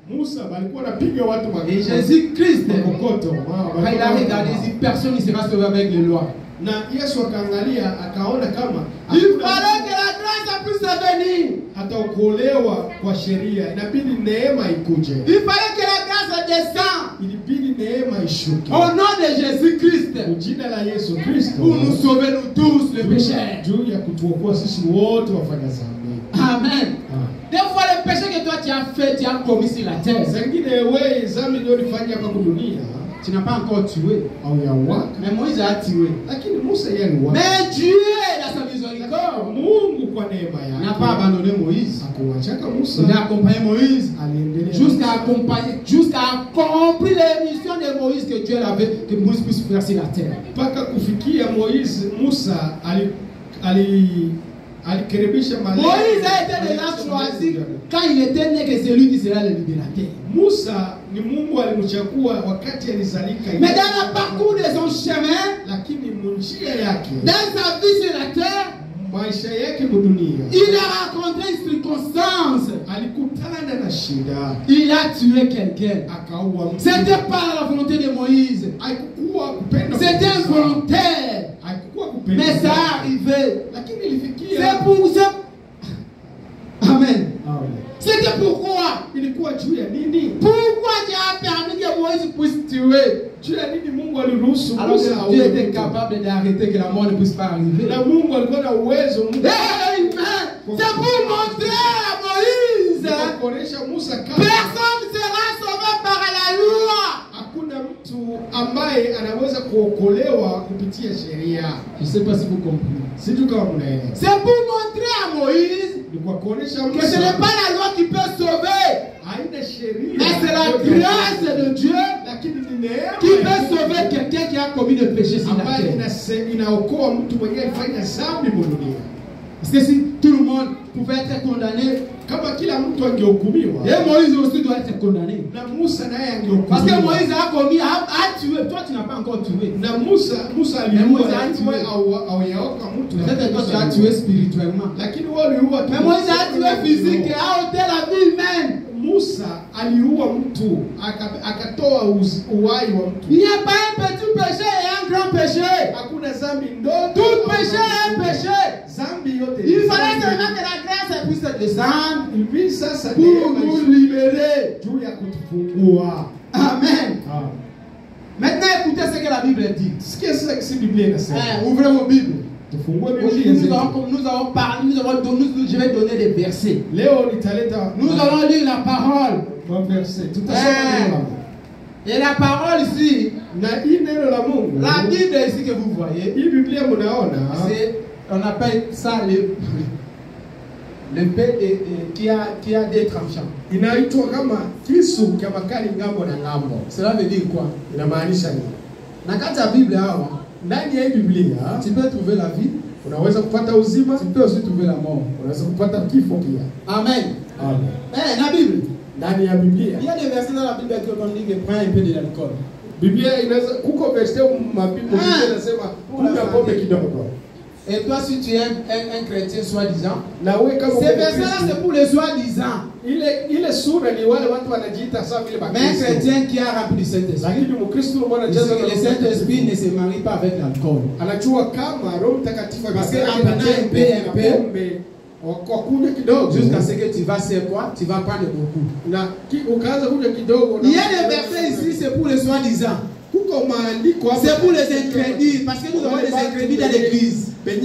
Speaker 1: Musa balikuwa napiga watu makokoto.
Speaker 3: Et Jésus-Christ
Speaker 1: makokoto.
Speaker 3: Quand il a regardé, il dit personne ne sera sauvé avec les lois.
Speaker 1: Na Yesu akaangalia akaona kama
Speaker 3: il fallait que la grâce puisse venir.
Speaker 1: Hata kuolewa kwa sheria inabidi neema ikuje.
Speaker 3: Il fallait que la grâce descende.
Speaker 1: Ilibidi neema ishuke.
Speaker 3: Au nom de Jésus-Christ.
Speaker 1: Kwa jina la Yesu Kristo.
Speaker 3: Pour nous sauver nous tous les pécheurs.
Speaker 1: Juu ya kutuokoa sisi wote wafanya dhambi.
Speaker 3: Amen. Des fois les péchés que toi tu as fait, tu as commis sur la terre.
Speaker 1: Zingine wewe dhambi ndio ulifanya hapa dunia.
Speaker 3: Tu n'as pas encore tué. Mais Moïse a tué. Mais Dieu, dans sa miséricorde, n'a pas abandonné Moïse. Il a accompagné Moïse jusqu'à accomplir les missions de Moïse que Dieu avait, que Moïse puisse faire sur la terre. Moïse a été déjà choisi quand il était né que c'est lui qui sera le libérateur. Mais dans le parcours de son chemin, dans sa vie sur la terre, il a rencontré une circonstance. Il a tué quelqu'un. C'était pas la volonté de Moïse. C'était involontaire. Mais ça arrivé. C'est pour ça. Amen. C'était pourquoi. Pourquoi Dieu a permis que Moïse puisse tuer? Alors que Dieu était capable d'arrêter que la mort ne puisse pas arriver. Amen. C'est pour montrer à Moïse. Personne ne sera sauvé par la loi. Je ne sais pas si vous comprenez. C'est pour montrer à Moïse que ce n'est pas la loi qui peut sauver, mais c'est la grâce de Dieu qui peut sauver quelqu'un qui a commis le péché sur la terre. Parce que si tout le monde pouvait être condamné, et Moïse aussi doit être condamné. Parce que Moïse a commis, a tué. Toi, tu n'as pas encore tué. Mais Moïse a tué. Peut-être que tu as tué spirituellement. Mais Moïse a tué physique et a ôté la vie humaine. Il n'y a pas un petit péché et un grand péché. Tout péché est un péché. Il fallait seulement que la grâce puisse descendre pour nous libérer. Amen. Maintenant, écoutez ce que la Bible dit. Ouvrez vos Bibles. Nous avons parlé, je vais donner des versets. Nous allons lire la parole. Et la parole ici, la Bible ici que vous voyez, on appelle ça le paix qui a des tranchants. Cela veut dire quoi? Dans la Bible, tu peux trouver la vie, tu peux aussi trouver la mort. Amen. Mais la Bible, il y a des versets dans la Bible qui dit que prends un peu de l'alcool. Et toi, si tu es un chrétien soi-disant, ces versets-là, c'est pour les soi-disant. Mais un chrétien qui a rempli du Saint-Esprit, le Saint-Esprit ne se marie pas avec l'alcool. Parce qu'en prenant un peu, jusqu'à ce que tu vas faire quoi? Tu vas prendre beaucoup. Il y a des versets ici, c'est pour les soi-disant. C'est pour les incrédules, parce que nous avons des incrédules dans l'église. Il y a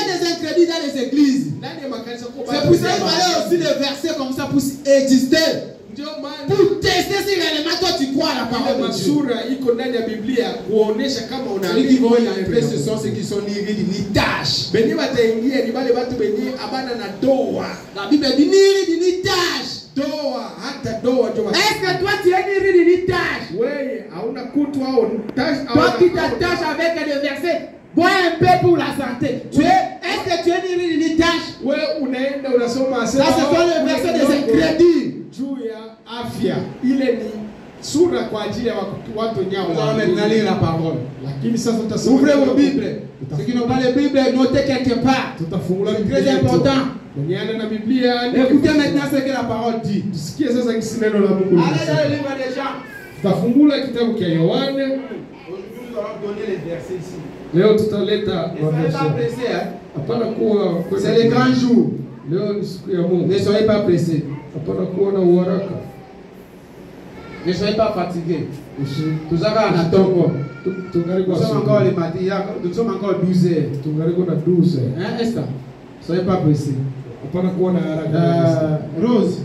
Speaker 3: des incrédules dans les églises. C'est pour ça qu'il fallait aussi des versets comme ça pour exister. Pour tester si réellement toi tu crois à la parole de Dieu. Ceux qui vont y entrer, ce sont ceux qui sont ni rides ni tâches. La Bible dit ni rides ni tâches. Est-ce que toi tu es ni rides ni tâches? Toi qui t'attaches avec des versets, bois un peu pour la santé. Est-ce que tu es ni rides ni tâches? Ça c'est quoi le verset des incrédules? Nous allons maintenant lire la parole. Ouvrez vos Bibles. Ceux qui n'ont pas de Bible, notez quelque part. C'est très important. Écoutez maintenant ce que la parole dit. Allez dans le livre des gens. Aujourd'hui, nous allons donner les versets ici. Ne soyez pas pressés. C'est le grand jour. Ne soyez pas pressés. Ne soyez pas fatigués. Nous sommes encore le matin. Nous sommes encore 12 heures. Hein, est-ce que? Soyez pas pressés. Rose.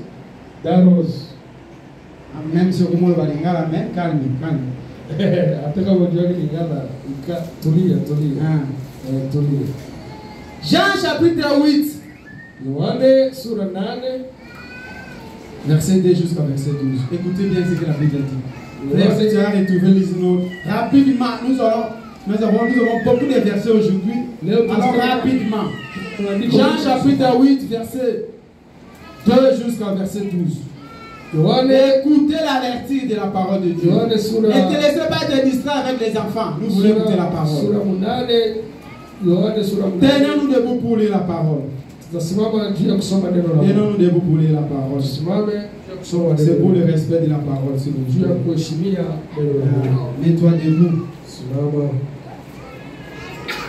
Speaker 3: Même si vous voulez lingala, mais calme. Jean chapitre 8. Verset 2 jusqu'à verset 12. Écoutez bien ce que la Bible dit. Frère, tu as retrouvé les notes. Rapidement, nous allons Nous avons beaucoup de versets aujourd'hui. Alors rapidement. Jean chapitre 8, verset 2 jusqu'au verset 12. Écoutez l'avertir de la parole de Dieu. Ne te laissez pas te distraire avec les enfants. Nous voulons écouter la parole. Tenons-nous debout pour lire la parole. Tenons-nous debout pour lire la parole. C'est pour le respect de la parole. Mets-toi debout.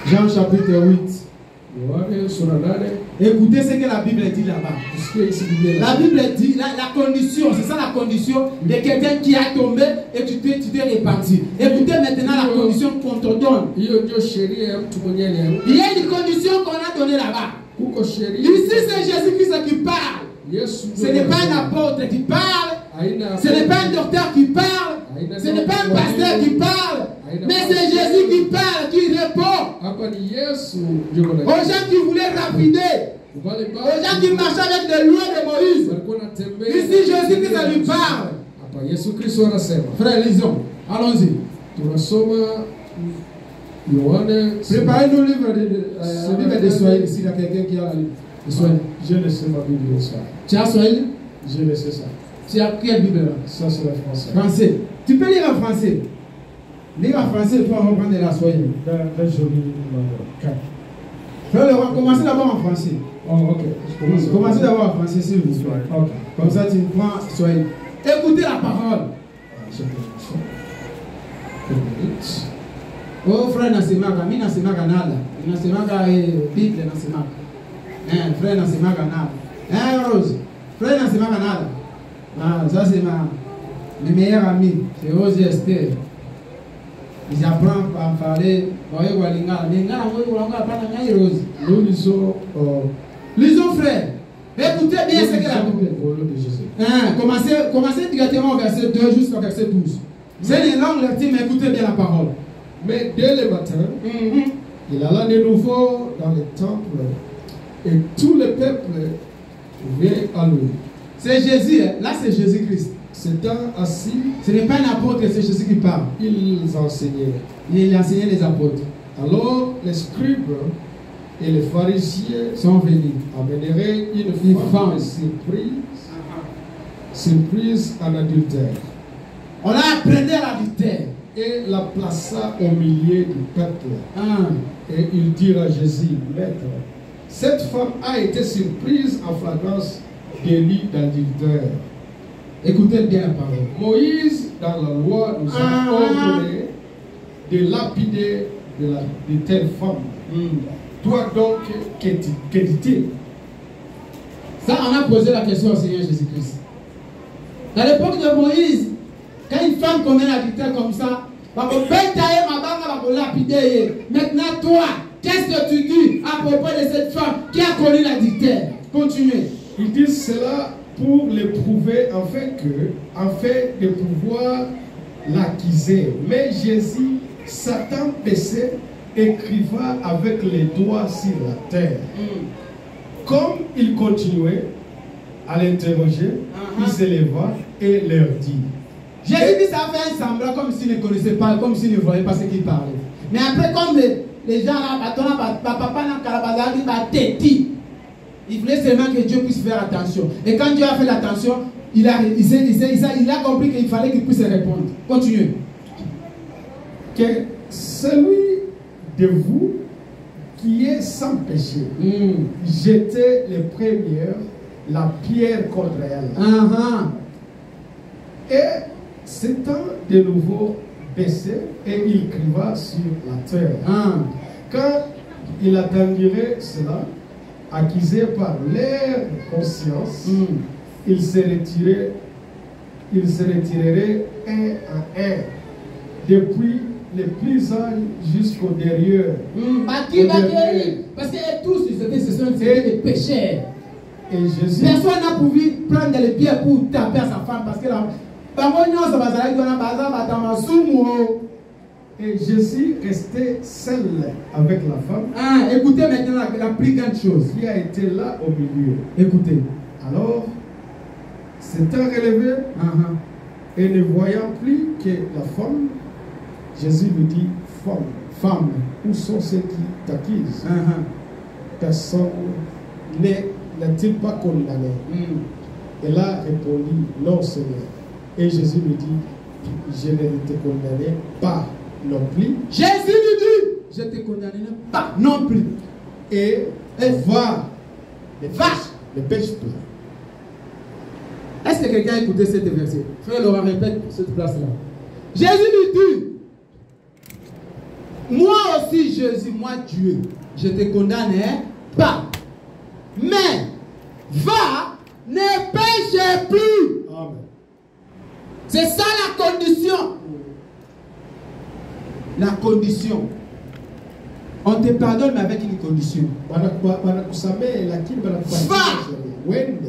Speaker 3: Jean chapitre 8. Écoutez ce que la Bible dit là-bas. La Bible dit, la condition, c'est ça la condition de quelqu'un qui a tombé et tu t'es réparti. Écoutez maintenant la condition qu'on te donne. Il y a une condition qu'on a donnée là-bas. Ici c'est Jésus-Christ qui parle. Ce n'est pas un apôtre qui parle. Ce n'est pas un docteur qui parle. Ce n'est pas un pasteur qui parle. Mais c'est Jésus qui parle, qui répond aux gens qui voulaient rapider, aux gens qui marchaient avec des lois de Moïse. Ici Jésus qui lui parle. Frère, lisons. Allons-y. Préparez-nous le livre de Swahili. S'il y a quelqu'un qui a la Bible de Swahili.
Speaker 2: Je ne sais pas Bible de Swahili.
Speaker 3: Tu as Swahili?
Speaker 2: Je ne sais ça.
Speaker 3: Tu as quelle Bible là?
Speaker 2: Ça c'est le français.
Speaker 3: Français. Tu peux lire en français. Lire en français pour reprendre la Swahili. Commencez d'abord en français.
Speaker 2: Oh, ok.
Speaker 3: Commencez d'abord en français s'il vous plaît.
Speaker 2: Okay.
Speaker 3: Comme ça tu prends Swahili. Écoutez la parole. Oh frère nasemaka, mi nasemaka nada. Nasemaka Bible nasemaka. Frère nasemaka nada. Rose. Frère nasemaka nada. Ah, ça c'est mes meilleurs amis. C'est Rose et Esther. Ils apprennent à parler. Nous lisons. Lisons frère. Écoutez bien ce que la Bible. Commencez directement au verset 2 jusqu'au verset 12. C'est une longue lecture, mais écoutez bien la parole.
Speaker 2: Mais dès le matin, il alla de nouveau dans le temple et tout le peuple vient à lui.
Speaker 3: C'est Jésus, là c'est Jésus-Christ.
Speaker 2: S'étant assis,
Speaker 3: ce n'est pas un apôtre, c'est Jésus qui parle.
Speaker 2: Ils enseignaient.
Speaker 3: Il enseignait les apôtres.
Speaker 2: Alors les scribes et les pharisiens
Speaker 3: sont venus.
Speaker 2: Amèneraient une femme surprise en adultère.
Speaker 3: On l'a appris à l'adultère.
Speaker 2: Et la plaça au milieu du peuple. Et il dit à Jésus, Maître, cette femme a été surprise en flagrance délit d'adultère.
Speaker 3: Écoutez bien la parole.
Speaker 2: Moïse, dans la loi, nous a ordonné de lapider de telles femmes. Toi donc, que dis-tu?
Speaker 3: Ça, on a posé la question au Seigneur Jésus-Christ. À l'époque de Moïse, quand une femme commet l'adultère comme ça, maintenant toi, qu'est-ce que tu dis à propos de cette femme qui a connu l'adultère? Continuez.
Speaker 2: Ils disent cela pour l'éprouver afin de pouvoir l'accuser. Mais Jésus, Satan baissé, écriva avec les doigts sur la terre. Comme il continuait à l'interroger, il s'éleva et leur dit.
Speaker 3: Jésus dit ça fait un semblant comme s'il ne connaissait pas, comme s'il ne voyait pas ce qu'il parlait. Mais après, comme les gens là, papa n'a pas dit, il voulait seulement que Dieu puisse faire attention. Et quand Dieu a fait l'attention, il a compris qu'il fallait qu'il puisse répondre. Continuez.
Speaker 2: Que celui de vous qui est sans péché, jetez les premières la pierre contre elle. Et s'étant de nouveau baissé, et il criva sur la terre. Quand il attendirait cela, accusé par leur conscience, il se retirerait un à un, depuis les plus âgés jusqu'au derrière.
Speaker 3: Parce que tous, ce sont des pécheurs.
Speaker 2: Et Jésus,
Speaker 3: personne n'a pu prendre les pieds pour taper à sa femme parce que
Speaker 2: et Jésus restait seul avec la femme.
Speaker 3: Écoutez maintenant la plus grande chose.
Speaker 2: Qui a été là au milieu.
Speaker 3: Écoutez.
Speaker 2: Alors, s'étant relevé et ne voyant plus que la femme, Jésus lui dit,
Speaker 3: Femme.
Speaker 2: Où sont ceux qui t'accusent? Personne n'est-il pas condamné? Elle a répondu, non Seigneur. Et Jésus lui dit, je ne te condamne pas non plus.
Speaker 3: Jésus lui dit, je ne te condamne pas non plus.
Speaker 2: Et va, ne pêche plus.
Speaker 3: Est-ce que quelqu'un a écouté cette verset? Frère Laurent, répète cette place-là. Jésus lui dit, moi aussi Jésus, moi Dieu, je ne te condamne pas. Mais va, ne pêche plus.
Speaker 2: Amen.
Speaker 3: C'est ça la condition. La condition. On te pardonne mais avec une condition. Va,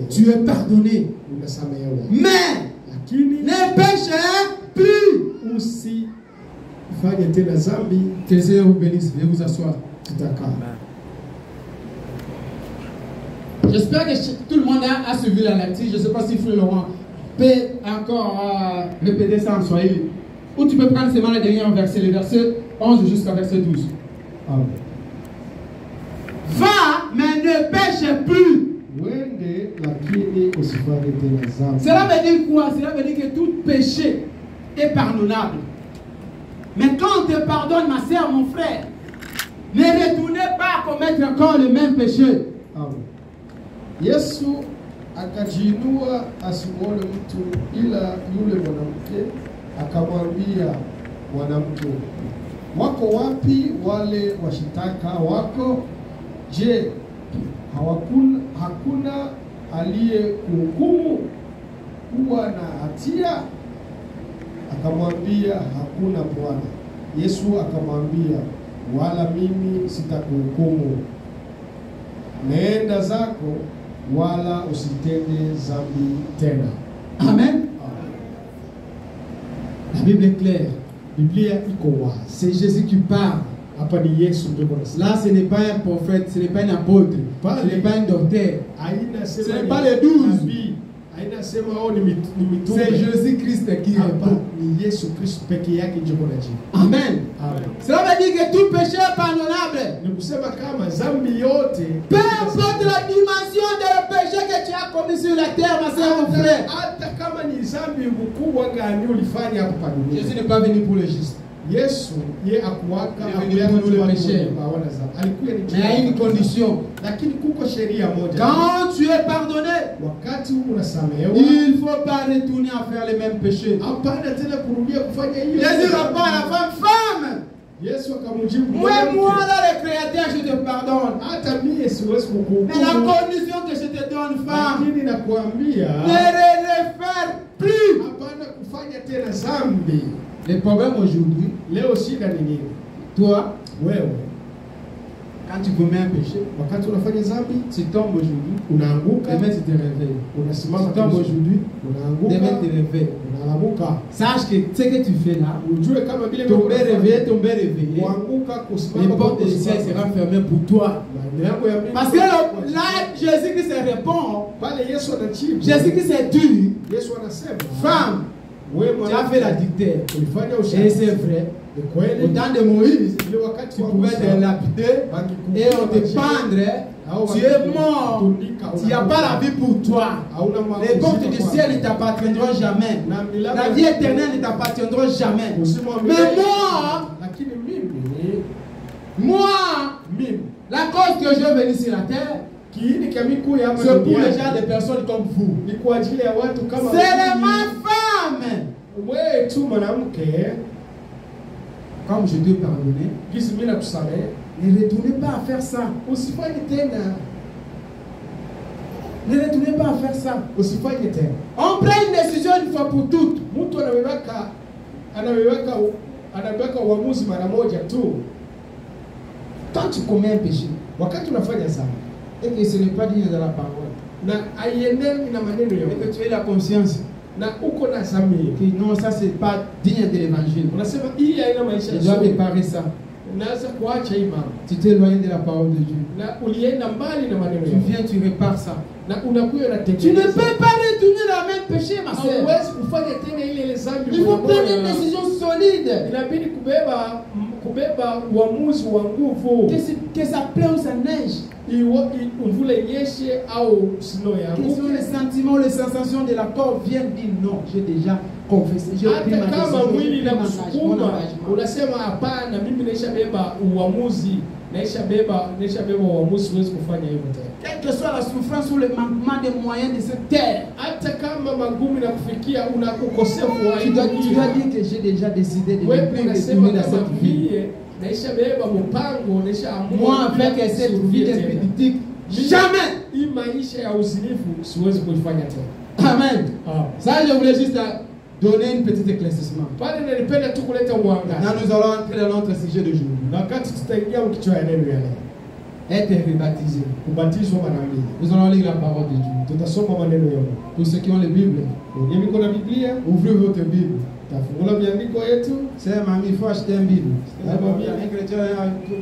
Speaker 3: tu es pardonné. Mais ne pêche plus.
Speaker 2: Aussi,
Speaker 3: que le Seigneur vous bénisse. Veuillez vous asseoir. J'espère que tout le monde a suivi la lecture. Je ne sais pas si Frère Laurent peut encore répéter ça en Swahili. Ou tu peux prendre seulement le dernier verset, le verset 11 jusqu'à verset 12.
Speaker 2: Amen.
Speaker 3: Va, mais ne pêche plus. Cela veut dire quoi? Cela veut dire que tout péché est pardonnable. Mais quand on te pardonne, ma soeur, mon frère, ne retournez pas à commettre encore le même péché.
Speaker 2: Amen. Yesu akajiinua asimuone mtu ila yule mwanamke akamwambia mwanamke, wako wapi wale washitaka wako? Je, hakuna aliyekuhukumu kuwa na hatia? Akamwambia, hakuna Bwana. Yesu akamwambia, wala mimi sitakuhukumu. Nenda zako wala usitende dhambi tena.
Speaker 3: Amen. La Bible est claire.
Speaker 2: Biblia iko wazi.
Speaker 3: C'est Jésus qui parle.
Speaker 2: Hapa ni Yesu ndio anasema.
Speaker 3: Là, ce n'est pas un prophète, ce n'est pas un apôtre, ce n'est pas un docteur. Ce n'est pas les 12. C'est Jésus-Christ qui répond. Amen. Cela veut dire que tout péché est pardonnable. Peu importe la dimension de péché que tu as commis sur la terre, ma soeur, mon frère. Jésus n'est pas venu pour les justes.
Speaker 2: Yesu ye akuwaka
Speaker 3: pour le péché. Mais il y a une condition. Quand tu es pardonné, il ne faut pas retourner à faire les mêmes péchés. Jésus répond à la femme, moi, là, le Créateur, je te pardonne. Mais la condition que je te donne, femme, ne le faire plus. Le problème aujourd'hui, toi, quand tu commets un péché, tu tombes aujourd'hui, demain tu te réveilles. Tu tombes aujourd'hui, demain tu te réveilles. Sache que ce que tu fais là, tomber réveillé, les portes du ciel seront fermées pour toi. Parce que là, Jésus-Christ répond, Jésus-Christ dit, femme, tu as fait la dictée. Et c'est vrai. Au temps de Moïse, tu pouvais te lapider et on te pendrait. Tu es mort. Il n'y a pas la vie pour toi. Les portes du ciel ne t'appartiendront jamais. La vie éternelle ne t'appartiendra jamais. Mais moi, la cause que je venais sur la terre, c'est pour les gens, des personnes comme vous. C'est ma femme. Comme je t'ai pardonné, ne retournez pas à faire ça. Ne retournez pas à faire ça. On prend une décision une fois pour toutes. Quand tu commets un péché, et que ce n'est pas digne de la parole, et que tu aies la conscience que non, ça c'est pas digne de l'évangile, je dois préparer ça. Tu t'es éloigné de la parole de Dieu. Tu viens, tu répares ça. Tu ne peux pas retourner dans le même péché, ma soeur. Il faut prendre une décision solide.
Speaker 1: kubeba uamuzi wa nguvu.
Speaker 3: Que ça pleut ou ça neige.
Speaker 1: Mvula inyeshe au snow yangu.
Speaker 3: Quels sont les sentiments, les sensations de la corps viennent dire non, j'ai déjà confessé. J'ai pris ma décision.
Speaker 1: Kama mwili na kusukuma unasema hapana, mimi naisha beba uamuzi, naisha beba uamuzi, siwezi kufanya hivyo tena.
Speaker 3: Quelle que soit la souffrance ou le manquement des moyens de cette terre,
Speaker 1: hata kama magumu na kufikia una ukosefu wa
Speaker 3: tu dois dire que j'ai déjà décidé de
Speaker 1: wewe unasema
Speaker 3: dans cette vie.
Speaker 1: Naisha beba mpango, naisha amua.
Speaker 3: Moi avec cette vie politique, jamais
Speaker 1: hii maisha ya uzinifu siwezi kuifanya tena.
Speaker 3: Amen. Ça je voulais juste donner une petite éclaircissement.
Speaker 1: Pale nilipenda tu kuleta mwangaza.
Speaker 3: Na nous allons entrer dans notre sujet de jour.
Speaker 1: Na wakati tutaingia kichwa ya neno ya leo.
Speaker 3: Être rebaptisé.
Speaker 1: Kubatizwa mara mbili.
Speaker 3: Nous allons lire la parole de Dieu.
Speaker 1: Tutasoma maneno ya Mungu.
Speaker 3: Pour ceux qui ont la Bible,
Speaker 1: wenye miko na Biblia,
Speaker 3: ouvrez votre Bible.
Speaker 1: Tafungula miandiko yetu.
Speaker 3: C'est mamie, il faut acheter une Bible. Un chrétien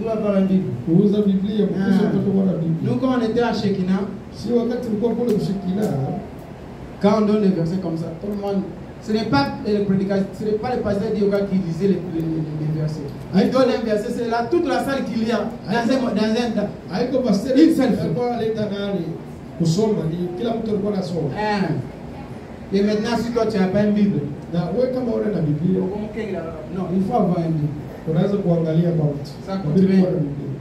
Speaker 3: doit avoir une Bible.
Speaker 1: Kuuza Biblia, kuuza na Biblia.
Speaker 3: Nous quand on était à Shekina,
Speaker 1: si wakati tulikuwa kule Shekina,
Speaker 3: quand on donne les versets comme ça, tout le monde, ce n'est pas les prédicateurs, ce n'est pas les pasteurs d'Yoga qui disaient les versets. Ils donnent un verset, c'est là toute la salle qu'il y a dans un
Speaker 1: haiko pasteur
Speaker 3: une seule fois.
Speaker 1: Alikuwa aleta nani kusoma, ni kila mtu alikuwa anasoma.
Speaker 3: Et maintenant si toi tu n'as pas une Bible,
Speaker 1: na wewe kama una na Biblia,
Speaker 3: non, il faut avoir une Bible.
Speaker 1: Unaweza kuangalia about.
Speaker 3: Ça continue.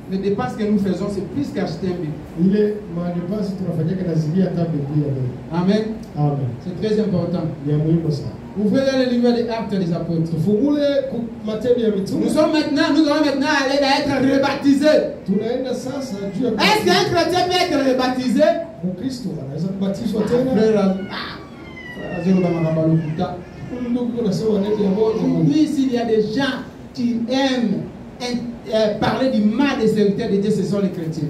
Speaker 3: Les dépenses que nous faisons, c'est plus qu'acheter un Bible.
Speaker 1: Ile madepasi tunafanyaka na zidi hata Biblia.
Speaker 3: Amen.
Speaker 1: Amen.
Speaker 3: C'est très important.
Speaker 1: Ni muhimu sana.
Speaker 3: Ouvrez le livre des Actes des Apôtres.
Speaker 1: Tufungule Matendo ya Mitume.
Speaker 3: Nous allons maintenant aller être rebaptisés.
Speaker 1: Tunaenda sasa juu ya.
Speaker 3: Est-ce qu'un chrétien peut être rebaptisé?
Speaker 1: Mkristo anaweza kubatizwa tena?
Speaker 3: Oui, s'il y a des gens qui aiment parler du mal des serviteurs de Dieu, ce sont les chrétiens.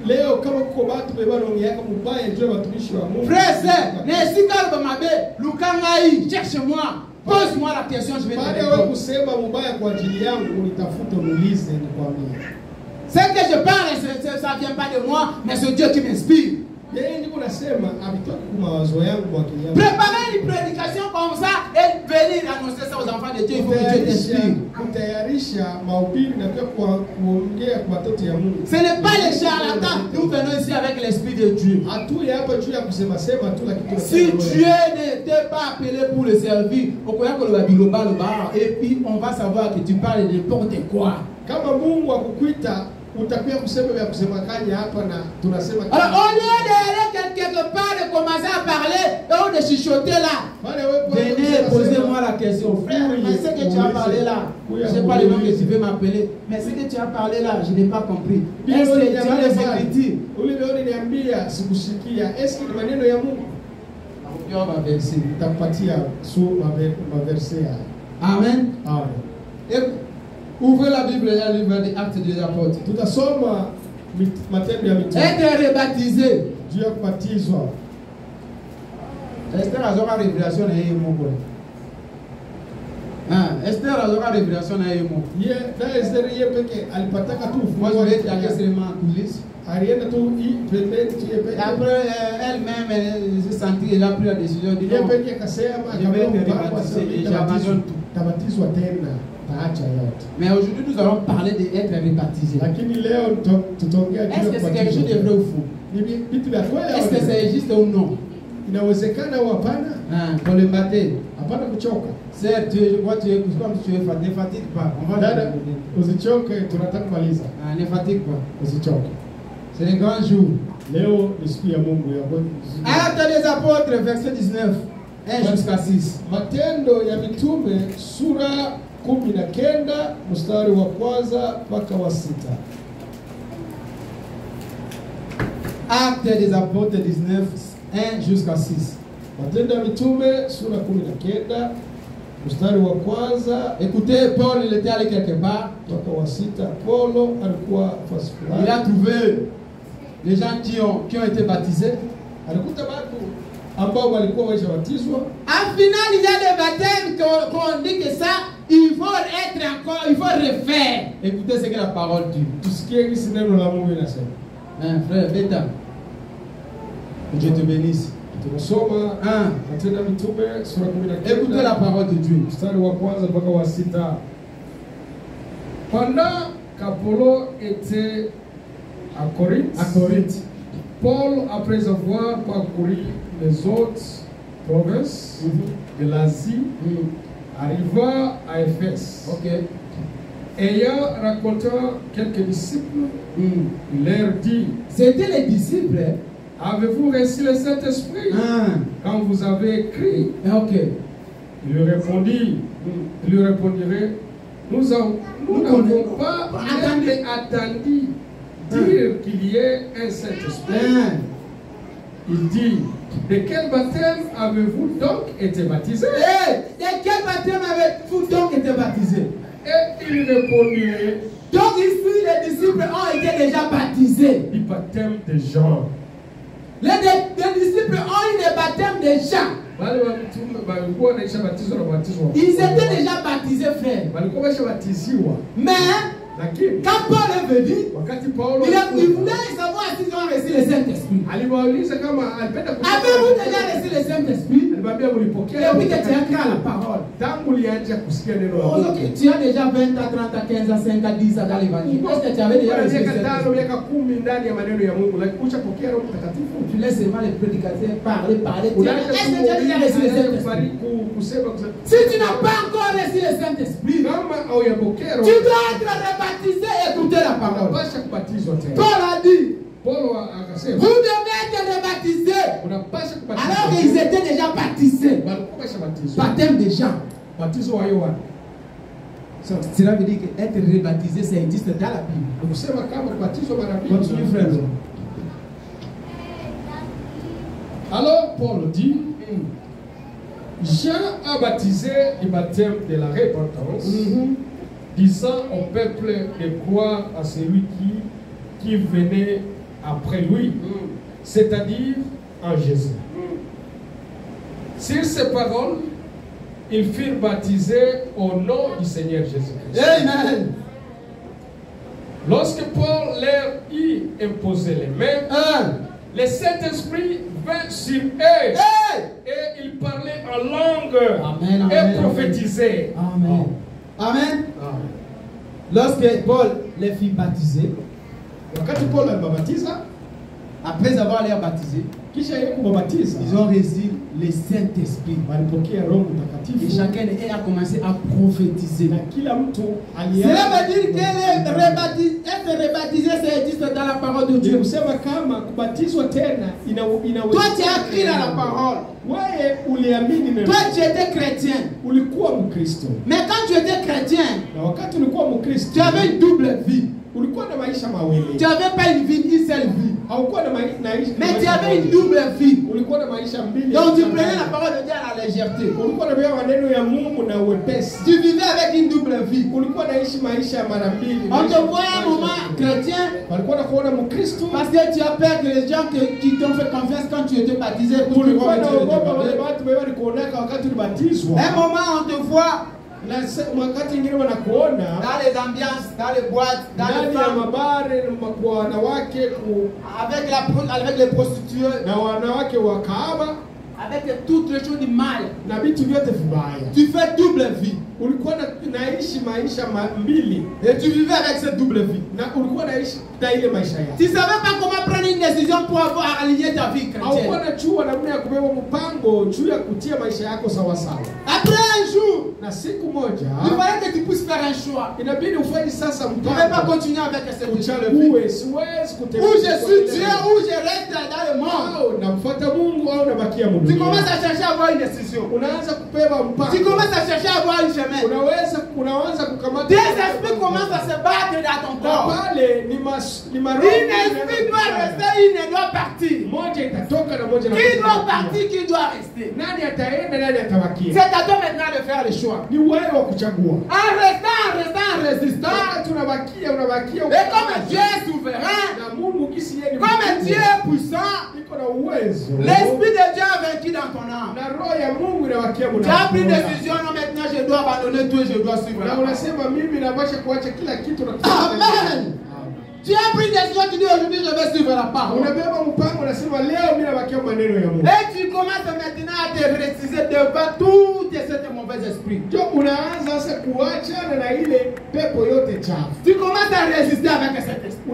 Speaker 1: Leo kama kuko batu bebana ongea mubaya ndio watumishi wa Mungu.
Speaker 3: Frère, nesika bamabe, lukangai, cherche-moi. Pose-moi la question, je vais te répondre.
Speaker 1: Baada ya kusema mubaya kwa ajili yangu, unitafuta uniulize nikwambie.
Speaker 3: Ce que je parle, ça vient pas de moi, mais c'est Dieu qui m'inspire. Préparer une prédication comme ça et venir annoncer ça aux enfants de Dieu, il faut que Dieu t'inspire. Ce n'est pas les charlatans, nous venons ici avec l'Esprit de Dieu. Si Dieu n'était pas appelé pour le servir, et puis on va savoir que tu parles de n'importe quoi.
Speaker 1: Utakuwa kusema vya kusemekanya hapa na tunasema.
Speaker 3: Alors au lieu d'aller quelque part de commencer à parler ou de chuchoter là, venez poser-moi la question, frère, mais ce que tu as parlé là, je ne sais pas le nom que tu veux m'appeler, mais ce que tu as parlé là, je n'ai pas compris. Est-ce que tu as les écritures?
Speaker 1: Est-ce que maneno ya Mungu?
Speaker 3: Amen.
Speaker 1: Amen.
Speaker 3: Ouvrez la Bible et le livre des Actes des Apôtres. Être rebaptisé.
Speaker 1: Dieu a baptisé.
Speaker 3: Esther a une révélation na yeye Mungu. Esther a une révélation na yeye Mungu. Moi je vais aller seulement en coulisses. Après elle-même elle s'est sentie, elle a pris la décision de dire je vais être rebaptisé et j'abandonne tout. Mais aujourd'hui nous allons parler d'être rebaptisé. Est-ce que c'est quelque chose de vrai ou faux? Est-ce que ça existe ou non? Pour le matin. Certes, je vois que tu es comme tu es fatigué. Ne fatigue pas. Ne fatigue pas. C'est un grand jour. Actes des Apôtres, verset 19, 1 jusqu'à 6.
Speaker 1: Matendo ya Mitume sura 19 mstari wa kwanza mpaka wa 6.
Speaker 3: Actes des Apôtres 19, 1 jusqu'à 6.
Speaker 1: Matendo ya Mitume sura 19 mstari wa kwanza.
Speaker 3: Écoutez, Paul il était allé quelque part.
Speaker 1: Mpaka wa 6. Paulo alikuwa fasi fulani.
Speaker 3: Il a trouvé les gens qui ont été baptisés.
Speaker 1: Alikuta watu ambao walikuwa waishabatizwa.
Speaker 3: En final, il y a des baptêmes qu'on dit que ça, il faut être encore, il faut refaire. Écoutez ce que la parole dit.
Speaker 1: Tusikie kisi neno la Mungu linasema.
Speaker 3: Frère, bêta. Que Dieu te bénisse.
Speaker 1: Tunasoma Matendo ya Mitume sura 19.
Speaker 3: Écoutez la parole de Dieu.
Speaker 1: Mstari wa kwanza mpaka wa 6. Pendant qu'Apollo était à Corinthe, Paul, après avoir parcouru les autres provinces de l'Asie, arriva à Éphèse. Ayant rencontré quelques disciples, il leur dit,
Speaker 3: c'était les disciples,
Speaker 1: avez-vous reçu le Saint-Esprit quand vous avez écrit? Il lui répondit, il lui répondirait, nous n'avons pas attendu dire qu'il y ait un Saint-Esprit. Il dit, de quel baptême avez-vous donc été baptisé?
Speaker 3: De quel baptême avez-vous donc été baptisé?
Speaker 1: Et il répondit,
Speaker 3: donc ici les disciples ont été déjà baptisés.
Speaker 1: Du baptême de Jean.
Speaker 3: Les disciples ont eu le baptême de Jean. Ils étaient déjà baptisés, frère. Mais quand Paul est venu, il voulait savoir s'ils ont reçu le Saint-Esprit. Avez-vous déjà reçu le Saint-Esprit? Et puis que tu as créé la parole. Tu as déjà 20 à 30 à 15 à 5 à 10 à dans l'évangile. Est-ce que tu avais déjà reçu le Saint-Esprit? Tu laisses seulement les prédicateurs parler. Est-ce que tu as déjà reçu le Saint-Esprit? Si tu n'as pas encore reçu le Saint-Esprit, tu dois être rebaptisé et écouter la parole. Paul a dit, vous devez être rebaptisé. Alors qu'ils étaient déjà baptisés. Baptême de Jean. Cela veut dire qu'être rebaptisé, ça existe dans la Bible. Continue, frère.
Speaker 1: Alors Paul dit, Jean a baptisé du baptême de la repentance, disant au peuple de croire à celui qui venait après lui, c'est-à-dire en Jésus. Sur ces paroles, ils furent baptisés au nom du Seigneur Jésus-Christ.
Speaker 3: Amen.
Speaker 1: Lorsque Paul leur y imposait les mains, le Saint-Esprit vint sur eux et ils parlaient en langue et prophétisaient.
Speaker 3: Amen. Amen. Lorsque Paul les fit baptiser, après avoir les baptisé, ils ont reçu le Saint-Esprit. Et chacun a commencé à prophétiser. Cela veut dire qu'être rebaptisé, ça existe dans la parole de Dieu. Toi, tu as cru dans la parole. Toi, tu étais chrétien. Mais quand tu étais chrétien, tu avais une double vie. Tu n'avais pas une seule vie. Mais tu avais une double vie. Donc tu prenais la parole de Dieu à la légèreté. Tu vivais avec une double vie. On te voit un moment chrétien parce que tu as peur que les gens qui t'ont fait confiance quand tu étais baptisé pour te voir. Un moment on te voit dans les ambiances, dans les boîtes, dans les femmes, avec les prostituées, avec toutes les choses du mal. Tu fais double vie. Et tu vivais avec cette double vie. Tu ne savais pas comment prendre une décision pour avoir aligné ta vie chrétienne. Après un jour, il fallait que tu puisses faire un choix. Tu ne peux pas continuer avec cette vie. Où je suis Dieu, où je reste dans le monde. Tu commences à chercher à avoir une décision. Tu commences à chercher à avoir un chemin. Des esprits commencent à se battre dans ton corps. Une esprit doit rester, il ne doit partir. Qui doit partir, qui doit rester. C'est à toi maintenant de faire le choix. En résistant. Et comme Dieu est souverain, comme Dieu est puissant, l'Esprit de Dieu a vaincu dans ton âme. Tu as pris une décision, non, maintenant je dois abandonner tout et je dois suivre. Amen. Tu as pris une décision, tu dis aujourd'hui je vais suivre la parole.
Speaker 2: Unabeba mpango unasema leo mimi nabakia maneno ya Mungu.
Speaker 3: Et tu commences maintenant à te préciser devant toutes ces mauvais esprits.
Speaker 2: Ndio unaanza sasa kuachana na ile pepo yote chafu.
Speaker 3: Tu commences à résister avec cet esprit.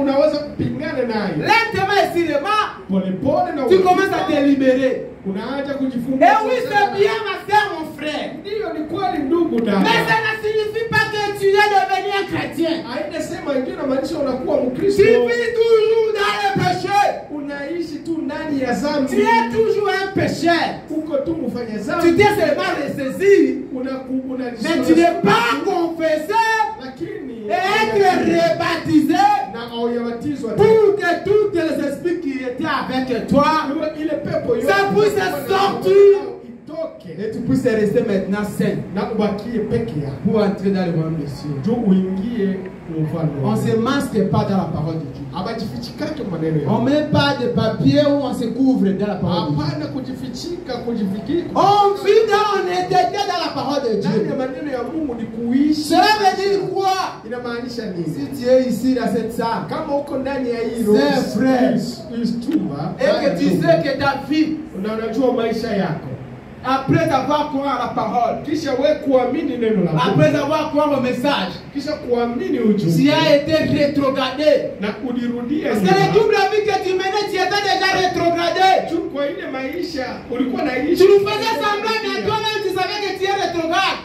Speaker 2: Unaweza kupingana nayo.
Speaker 3: Lentement et sûrement,
Speaker 2: Polepole na
Speaker 3: tu commences à te libérer.
Speaker 2: Unaanza kujifunza.
Speaker 3: Et oui, c'est bien ma soeur, mon frère.
Speaker 2: Ndio ni kweli ndugu dada.
Speaker 3: Mais ça ne signifie pas que tu es devenu un chrétien.
Speaker 2: Hainasema ndio inamaanisha unakuwa Mkristo.
Speaker 3: Tu vis toujours dans le péché.
Speaker 2: Unaishi tu ndani ya dhambi.
Speaker 3: Tu es toujours un pécheur.
Speaker 2: Uko tu mfanya dhambi.
Speaker 3: Tu t'es seulement ressaisi. Mais tu n'es pas confessé. Et être rebaptisé. Pour que tous les esprits qui étaient avec toi, ça puisse sortir. Et tu puisses rester maintenant sain pour entrer dans le royaume des cieux. On ne se masque pas dans la parole de Dieu. On ne met pas de papier où on se couvre dans la parole de Dieu. On vit dans l'honnêteté dans la parole de Dieu. Cela veut dire quoi? Si tu es ici dans cette salle, c'est frère, et que tu sais que ta vie, après avoir croire à la parole, après avoir croire au message, tu as été rétrogradé. Parce que le double vie que tu menais, tu étais déjà rétrogradé. Tu nous faisais semblant, mais toi-même tu savais que tu es rétrograde.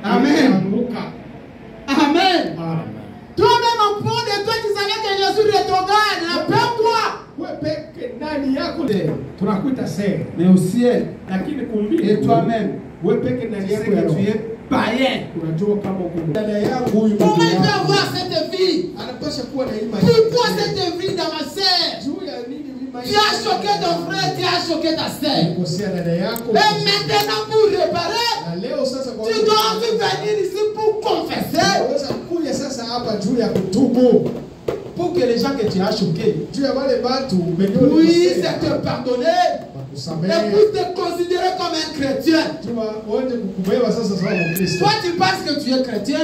Speaker 3: Amen. Amen. Toi-même au fond de toi, tu savais que je suis rétrograde. Rappelle-toi. Mais au ciel, et toi-même, tu sais que tu es païen. Comment il peut avoir cette vie? Pourquoi cette vie dans ma sœur? Tu as choqué ton frère, tu as choqué ta sœur. Et maintenant pour réparer, tu dois venir ici pour confesser. Pour que les gens que tu as choqués puissent te pardonner et puissent te considérer comme un chrétien. Toi tu penses que tu es chrétien,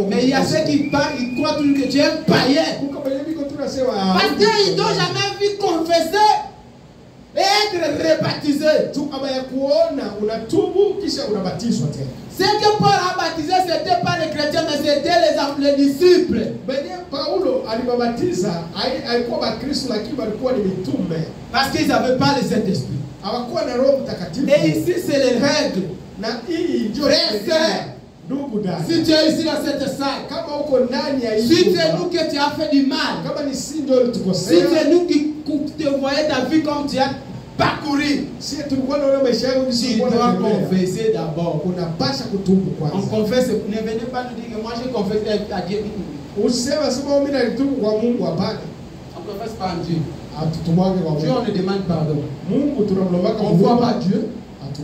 Speaker 3: mais il y a ceux qui croient toujours que tu es païen. Parce qu'ils n'ont jamais vu confesser et être rebaptisé. Ce que Paul a baptisé, ce n'était pas les chrétiens, mais c'était les disciples. Parce qu'ils n'avaient pas le Saint-Esprit. Et ici, c'est les règles. Frère, si tu es ici dans cette salle, si c'est nous que tu as fait du mal, si c'est nous qui te voyons ta vie comme tu as parcouru, tu dois confesser d'abord. On confesse, ne venez pas nous dire que moi j'ai confessé à Dieu. On ne confesse pas à Dieu. Dieu, on ne demande pardon. On ne voit pas Dieu.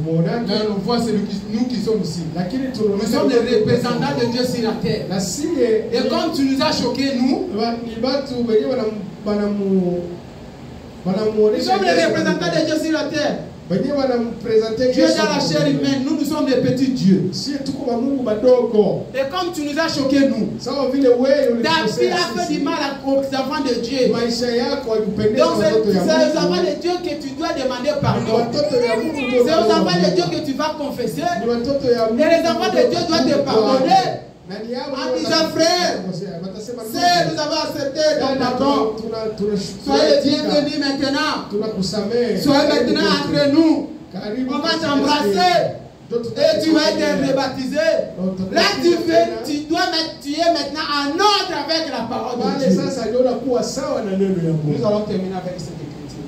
Speaker 3: Mais on voit nous qui sommes ici. Nous sommes les représentants de Dieu sur la terre. Et comme tu nous as choqués, nous sommes les représentants de Dieu sur la terre. Dieu dans la chair humaine, nous sommes des petits dieux. Et comme tu nous as choqués, nous, ta fille a fait du mal aux enfants de Dieu. Donc c'est aux enfants de Dieu que tu dois demander pardon. C'est aux enfants de Dieu que tu vas confesser. Et les enfants de Dieu doivent te pardonner. Amis et frères, si nous avons accepté ton pardon, soyez bienvenus maintenant. Soyez maintenant entre nous. On va t'embrasser et tu vas être rebaptisé. Là tu es maintenant en ordre avec la parole de Dieu. Nous allons terminer avec cette écriture.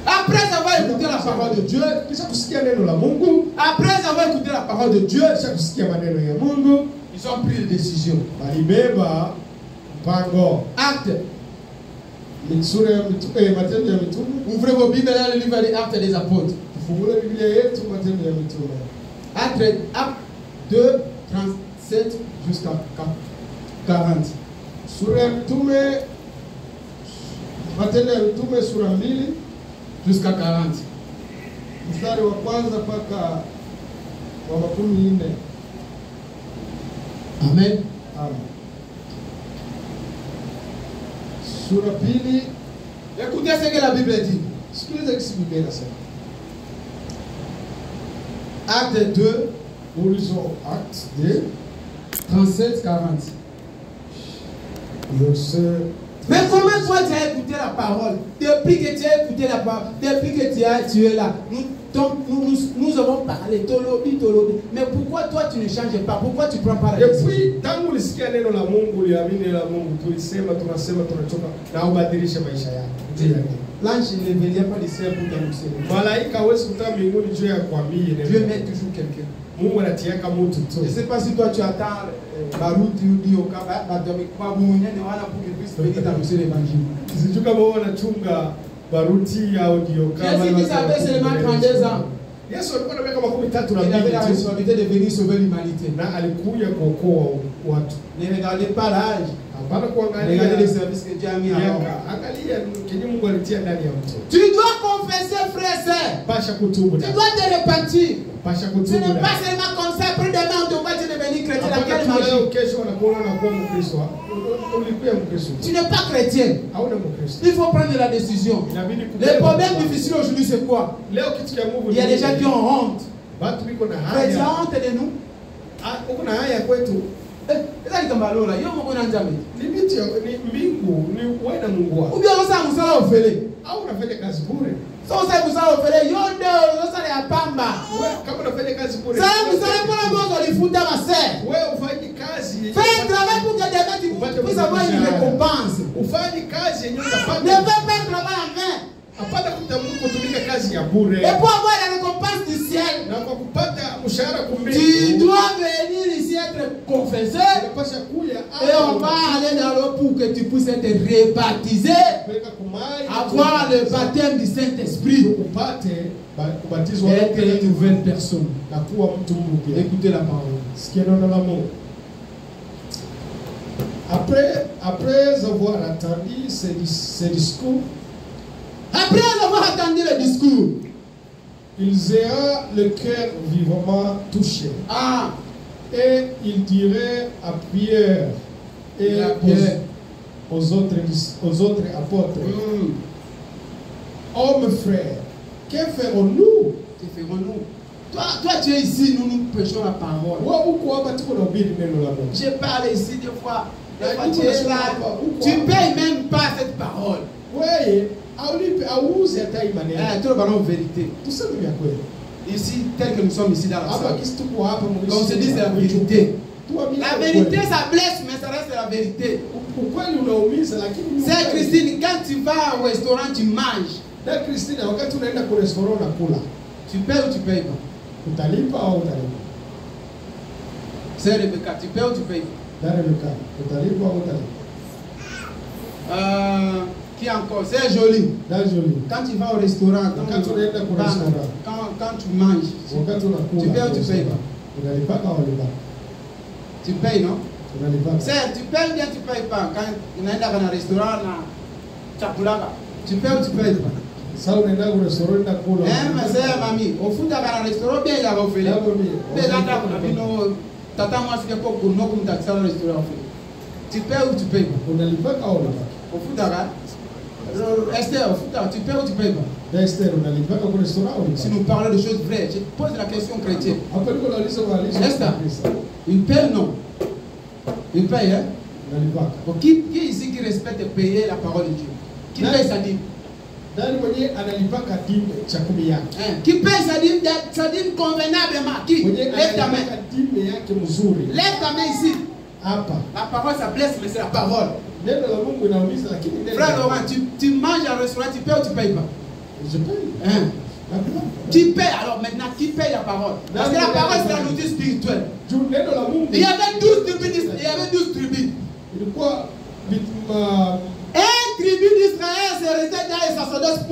Speaker 3: Après avoir écouté la parole de Dieu, après avoir écouté la parole de Dieu, ils ont pris une décision. Acte. Ouvrez vos Bibles dans le livre des Actes des Apôtres. Acte 2, 37 jusqu'à 40. Jusqu'à 40. Amen.
Speaker 2: Amen. Sura pili.
Speaker 3: Écoutez ce que la Bible dit.
Speaker 2: Sikiliza kisi Biblia inasema.
Speaker 3: Acte 2,
Speaker 2: Horizon Acte 2,
Speaker 3: 37-40.
Speaker 4: Mais comment toi tu as écouté la parole? Depuis que tu as écouté la parole, depuis que tu es là, nous avons parlé, tolobi. Mais pourquoi toi tu ne changes pas? Pourquoi tu ne prends pas la décision?
Speaker 2: Depuis tangu ulisikia neno la Mungu, uliamini neno la Mungu, tulisema tunachoka na ubadilishe maisha yako.
Speaker 4: L'ange ne venait pas du ciel pour t'annoncer.
Speaker 2: Malaika hawezi kutoka mbinguni juu ya kuambia neno.
Speaker 4: Dieu met toujours quelqu'un.
Speaker 2: Mungu anatiaka mtu tu.
Speaker 4: Je ne sais pas si toi tu attends Baruti ou Dioka, pour qu'il puisse venir t'annoncer l'évangile.
Speaker 2: Sijui kama wewe unachunga Baruti au Dioka.
Speaker 4: Jésus avait seulement 32 ans.
Speaker 2: Yesu alikuwa na miaka 13 na
Speaker 4: il avait la responsabilité de venir sauver l'humanité.
Speaker 2: Na alikuja kuokoa watu.
Speaker 4: Ne regardez pas l'âge.
Speaker 2: Hapana kuangalia.
Speaker 4: Regardez les services que Dieu a mis en œuvre.
Speaker 2: Angalia kenye Mungu alitia ndani ya mtu.
Speaker 4: Tu dois confesser, frère et sœur.
Speaker 2: Pasha kutubu.
Speaker 4: Tu dois te repentir.
Speaker 2: Pasha kutubu.
Speaker 4: Ce n'est pas seulement comme ça, après demain on te voit devenir chrétien. Laquelle magie?
Speaker 2: Kesho wanakuona na kuwa Mkristo. Ulikuwa Mkristo.
Speaker 4: Tu n'es pas chrétien.
Speaker 2: Hauna Mkristo.
Speaker 4: Il faut prendre la décision. Les problèmes difficiles aujourd'hui c'est quoi? Il y a des gens qui ont honte. Mais tu as honte de nous?
Speaker 2: Uko na haya kwetu.
Speaker 4: Eza kitambalola, yo moko na nzambe.
Speaker 2: Limiti ni mbingu, ni wewe na Mungu wako.
Speaker 4: Ubia osa musala ofele.
Speaker 2: Au unafanya kazi bure.
Speaker 4: So osa musala ofele, yo ndio osa ya pamba.
Speaker 2: Wewe kama unafanya kazi bure.
Speaker 4: Sasa musala mbona bozo lifuta mase.
Speaker 2: Wewe ufanye kazi.
Speaker 4: Fais un travail pour que tu puisses avoir une récompense.
Speaker 2: Ufanye kazi yenyewe utapata.
Speaker 4: Ne fais pas un travail en vain.
Speaker 2: Hapana kutumika kazi ya bure.
Speaker 4: Et pour avoir la récompense du ciel,
Speaker 2: na kwa kupata mshahara kumbingu,
Speaker 4: tu dois venir ici être confessé. Et on va aller dans l'eau pour que tu puisses être rebaptisé, avoir le baptême du Saint-Esprit, être une nouvelle personne. Écoutez la parole.
Speaker 2: Après avoir entendu ce discours,
Speaker 4: après avoir entendu le discours,
Speaker 2: ils aient le cœur vivement touché.
Speaker 4: Ah.
Speaker 2: Et ils diraient à Pierre et aux autres apôtres, hommes frères, que ferons-nous?
Speaker 4: Que ferons-nous? Toi tu es ici, nous prêchons la parole. Je parle ici des fois tu es là, tu ne payes même pas cette parole.
Speaker 2: Oui.
Speaker 4: Tout le ballon vérité. Ici, tel que nous sommes ici dans la salle. Comme se dit, c'est la vérité. La vérité, ça blesse, mais ça reste la vérité. C'est Christine, quand tu vas au restaurant, tu manges. Tu payes ou tu payes pas? C'est Rebecca, tu payes ou tu payes pas? Qui encore? C'est joli. Quand tu vas au restaurant, quand tu manges, tu payes ou tu payes pas? Tu payes, non? C'est, tu payes ou bien tu payes pas? Quand on est dans un restaurant, tu payes ou tu payes pas? Mais c'est mamie, au fond d'un restaurant, bien il y a refait. Tu payes ou tu payes pas? Au fond d'un Esther, tu payes ou tu payes pas? Si nous parlons de choses vraies, je pose la question chrétienne. Esther, il paye ou non? Il paye, hein? Qui ici qui respecte de payer la parole de Dieu? Qui paye sa dîme? Qui paye sa dîme convenablement? Qui? Lève ta main. Lève ta main ici. La parole ça blesse, mais c'est la parole. Frère Laurent, tu manges à un restaurant, tu payes ou tu ne payes pas?
Speaker 2: Je paye.
Speaker 4: Hein? Qui paye alors maintenant? Qui paye la parole? Parce que la parole c'est la nourriture spirituelle. Il y avait 12 tribus. Il y avait 12 tribus. Un tribu d'Israël se restait dans les sacerdoces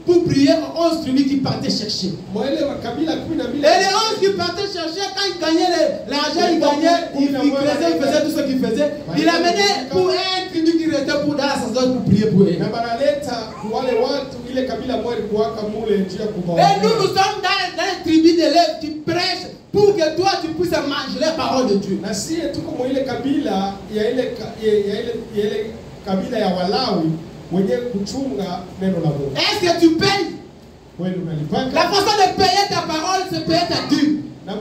Speaker 4: pour prier aux 11 tribus qui partaient chercher. Et les 11 qui partaient chercher, quand ils gagnaient l'argent, ils gagnaient, ils faisaient tout ce qu'ils faisaient. Il amenait pour un tribu qui restait invité pour dans la sacerdoce pour prier pour eux.
Speaker 2: Na banaleta wale watu ile kabila moja kuwaka mule njia kubwa.
Speaker 4: Et nous sommes dans les tribus de l'Ève qui prêchent pour que toi tu puisses manger les paroles de Dieu.
Speaker 2: Na sie tuko mwa ile kabila ya ile kabila ya Walawi wenye kuchunga neno la Mungu.
Speaker 4: Est-ce que tu payes? La façon de payer ta parole, c'est payer ta dûme. Tu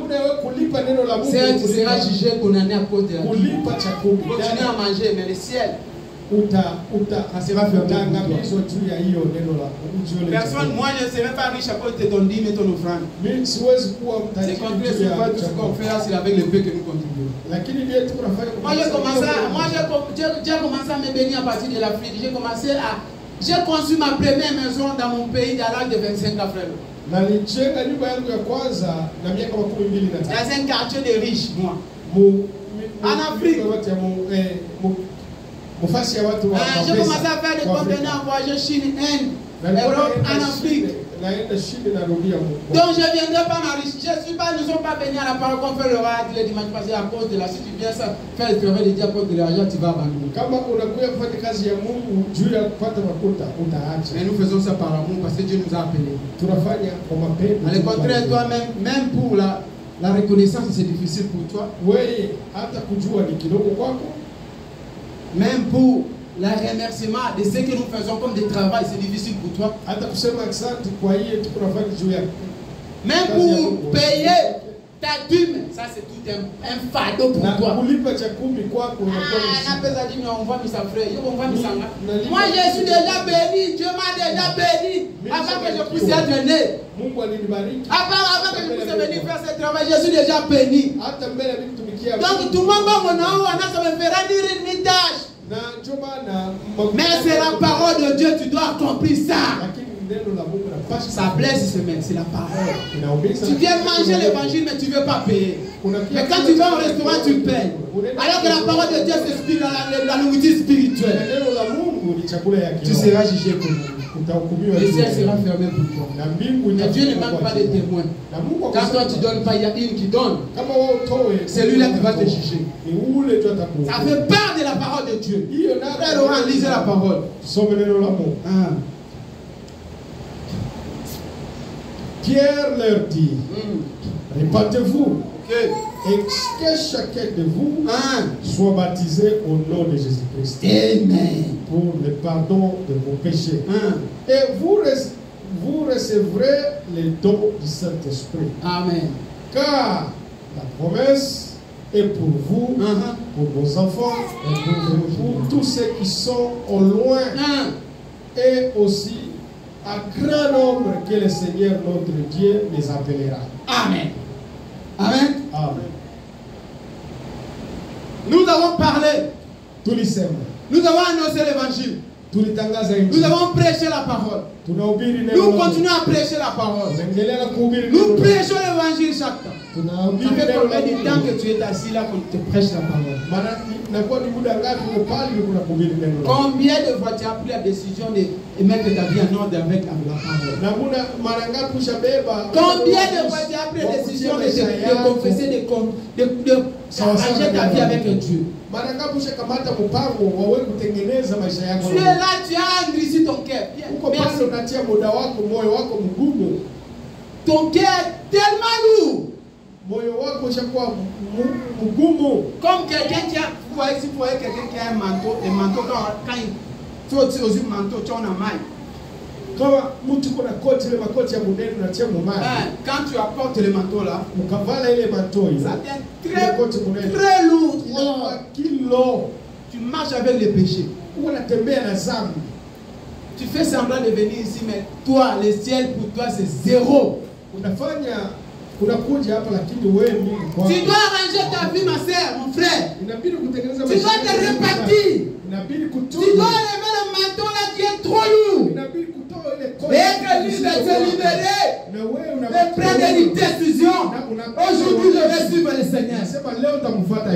Speaker 4: seras jugé, condamné à cause de la dîme. Continue à manger, mais le ciel, ça sera fermé. Personne, moi je ne serai pas riche à cause de ton dîme et ton offrande. C'est concret sur quoi tout ce qu'on fait là, c'est avec le peu que nous contribuons. Moi j'ai commencé à me bénir à partir de l'Afrique. J'ai construit ma première maison dans mon pays à l'âge de 25 ans, frère. Dans un quartier de riches, moi. En Afrique. J'ai commencé à faire des conteneurs, voyager Chine, Inde, Europe, en Afrique. Donc je ne viendrai pas m'enrichir. Nous ne sommes pas bénis à la parole qu'on fait le roi le dimanche passé à cause de la. Si tu viens ça, faire le travail de Dieu à cause de l'argent, tu vas abandonner. Mais nous faisons ça par amour parce que Dieu nous a appelés. À le contraire, toi-même, même pour la reconnaissance, c'est difficile pour toi. Même pour le remerciement de ce que nous faisons comme des travail, c'est difficile pour toi. Même pour payer ta dîme, ça c'est tout un fardeau pour toi. Moi je suis déjà béni, Dieu m'a déjà béni avant que je puisse être né. Avant que je puisse venir faire ce travail, je suis déjà béni. Donc tout le monde va mon nom, ça me fera dire une tâche. Mais c'est la parole de Dieu, tu dois accomplir ça. Ça blesse, c'est la parole. Tu viens manger l'évangile, mais tu ne veux pas payer. Mais quand tu vas au restaurant, tu payes. Alors que la parole de Dieu s'explique dans la nourriture spirituelle. Tu seras jugé pour nous. Le ciel sera fermé pour toi. Mais Dieu ne manque pas de témoins. Quand toi tu ne donnes pas, il y a une qui donne. C'est lui-là qui va te juger. Ça fait part de la parole de Dieu. Frère Laurent, lisez la parole.
Speaker 2: Pierre leur dit, répandez-vous et que chacun de vous soit baptisé au nom de Jésus-Christ.
Speaker 4: Amen.
Speaker 2: Pour le pardon de vos péchés. Et vous recevrez les dons du Saint-Esprit.
Speaker 4: Amen.
Speaker 2: Car la promesse est pour vous, pour vos enfants, et pour tous ceux qui sont au loin, et aussi à grand nombre que le Seigneur notre Dieu les appellera.
Speaker 4: Amen. Amen.
Speaker 2: Amen.
Speaker 4: Nous avons parlé.
Speaker 2: Nous
Speaker 4: avons annoncé l'évangile. Nous avons prêché la parole. Nous continuons à prêcher la parole. Nous prêchons l'évangile chaque temps. Ça fait combien de temps que tu es assis là qu'on te prêche la parole? Combien de fois tu as pris la décision de mettre ta vie en ordre avec la parole? Combien de fois tu as pris la décision de confesser, de changer ta vie avec Dieu? Tu es là, tu as endurci ton cœur. Ton cœur est tellement lourd. Comme quelqu'un qui a, vous voyez quelqu'un qui a un manteau, et manteau quand il faut aussi un manteau, tu as un maille. Quand tu apportes le manteau là, ça devient très lourd. Tu marches avec le péché. Tu fais semblant de venir ici, mais toi, le ciel pour toi c'est zéro. Tu dois arranger ta vie, ma soeur, mon frère. Tu dois te répartir. Tu dois lever le manteau là qui est trop lourd. Et que lui va te libérer. Et prendre une décision. Aujourd'hui, je vais suivre le Seigneur.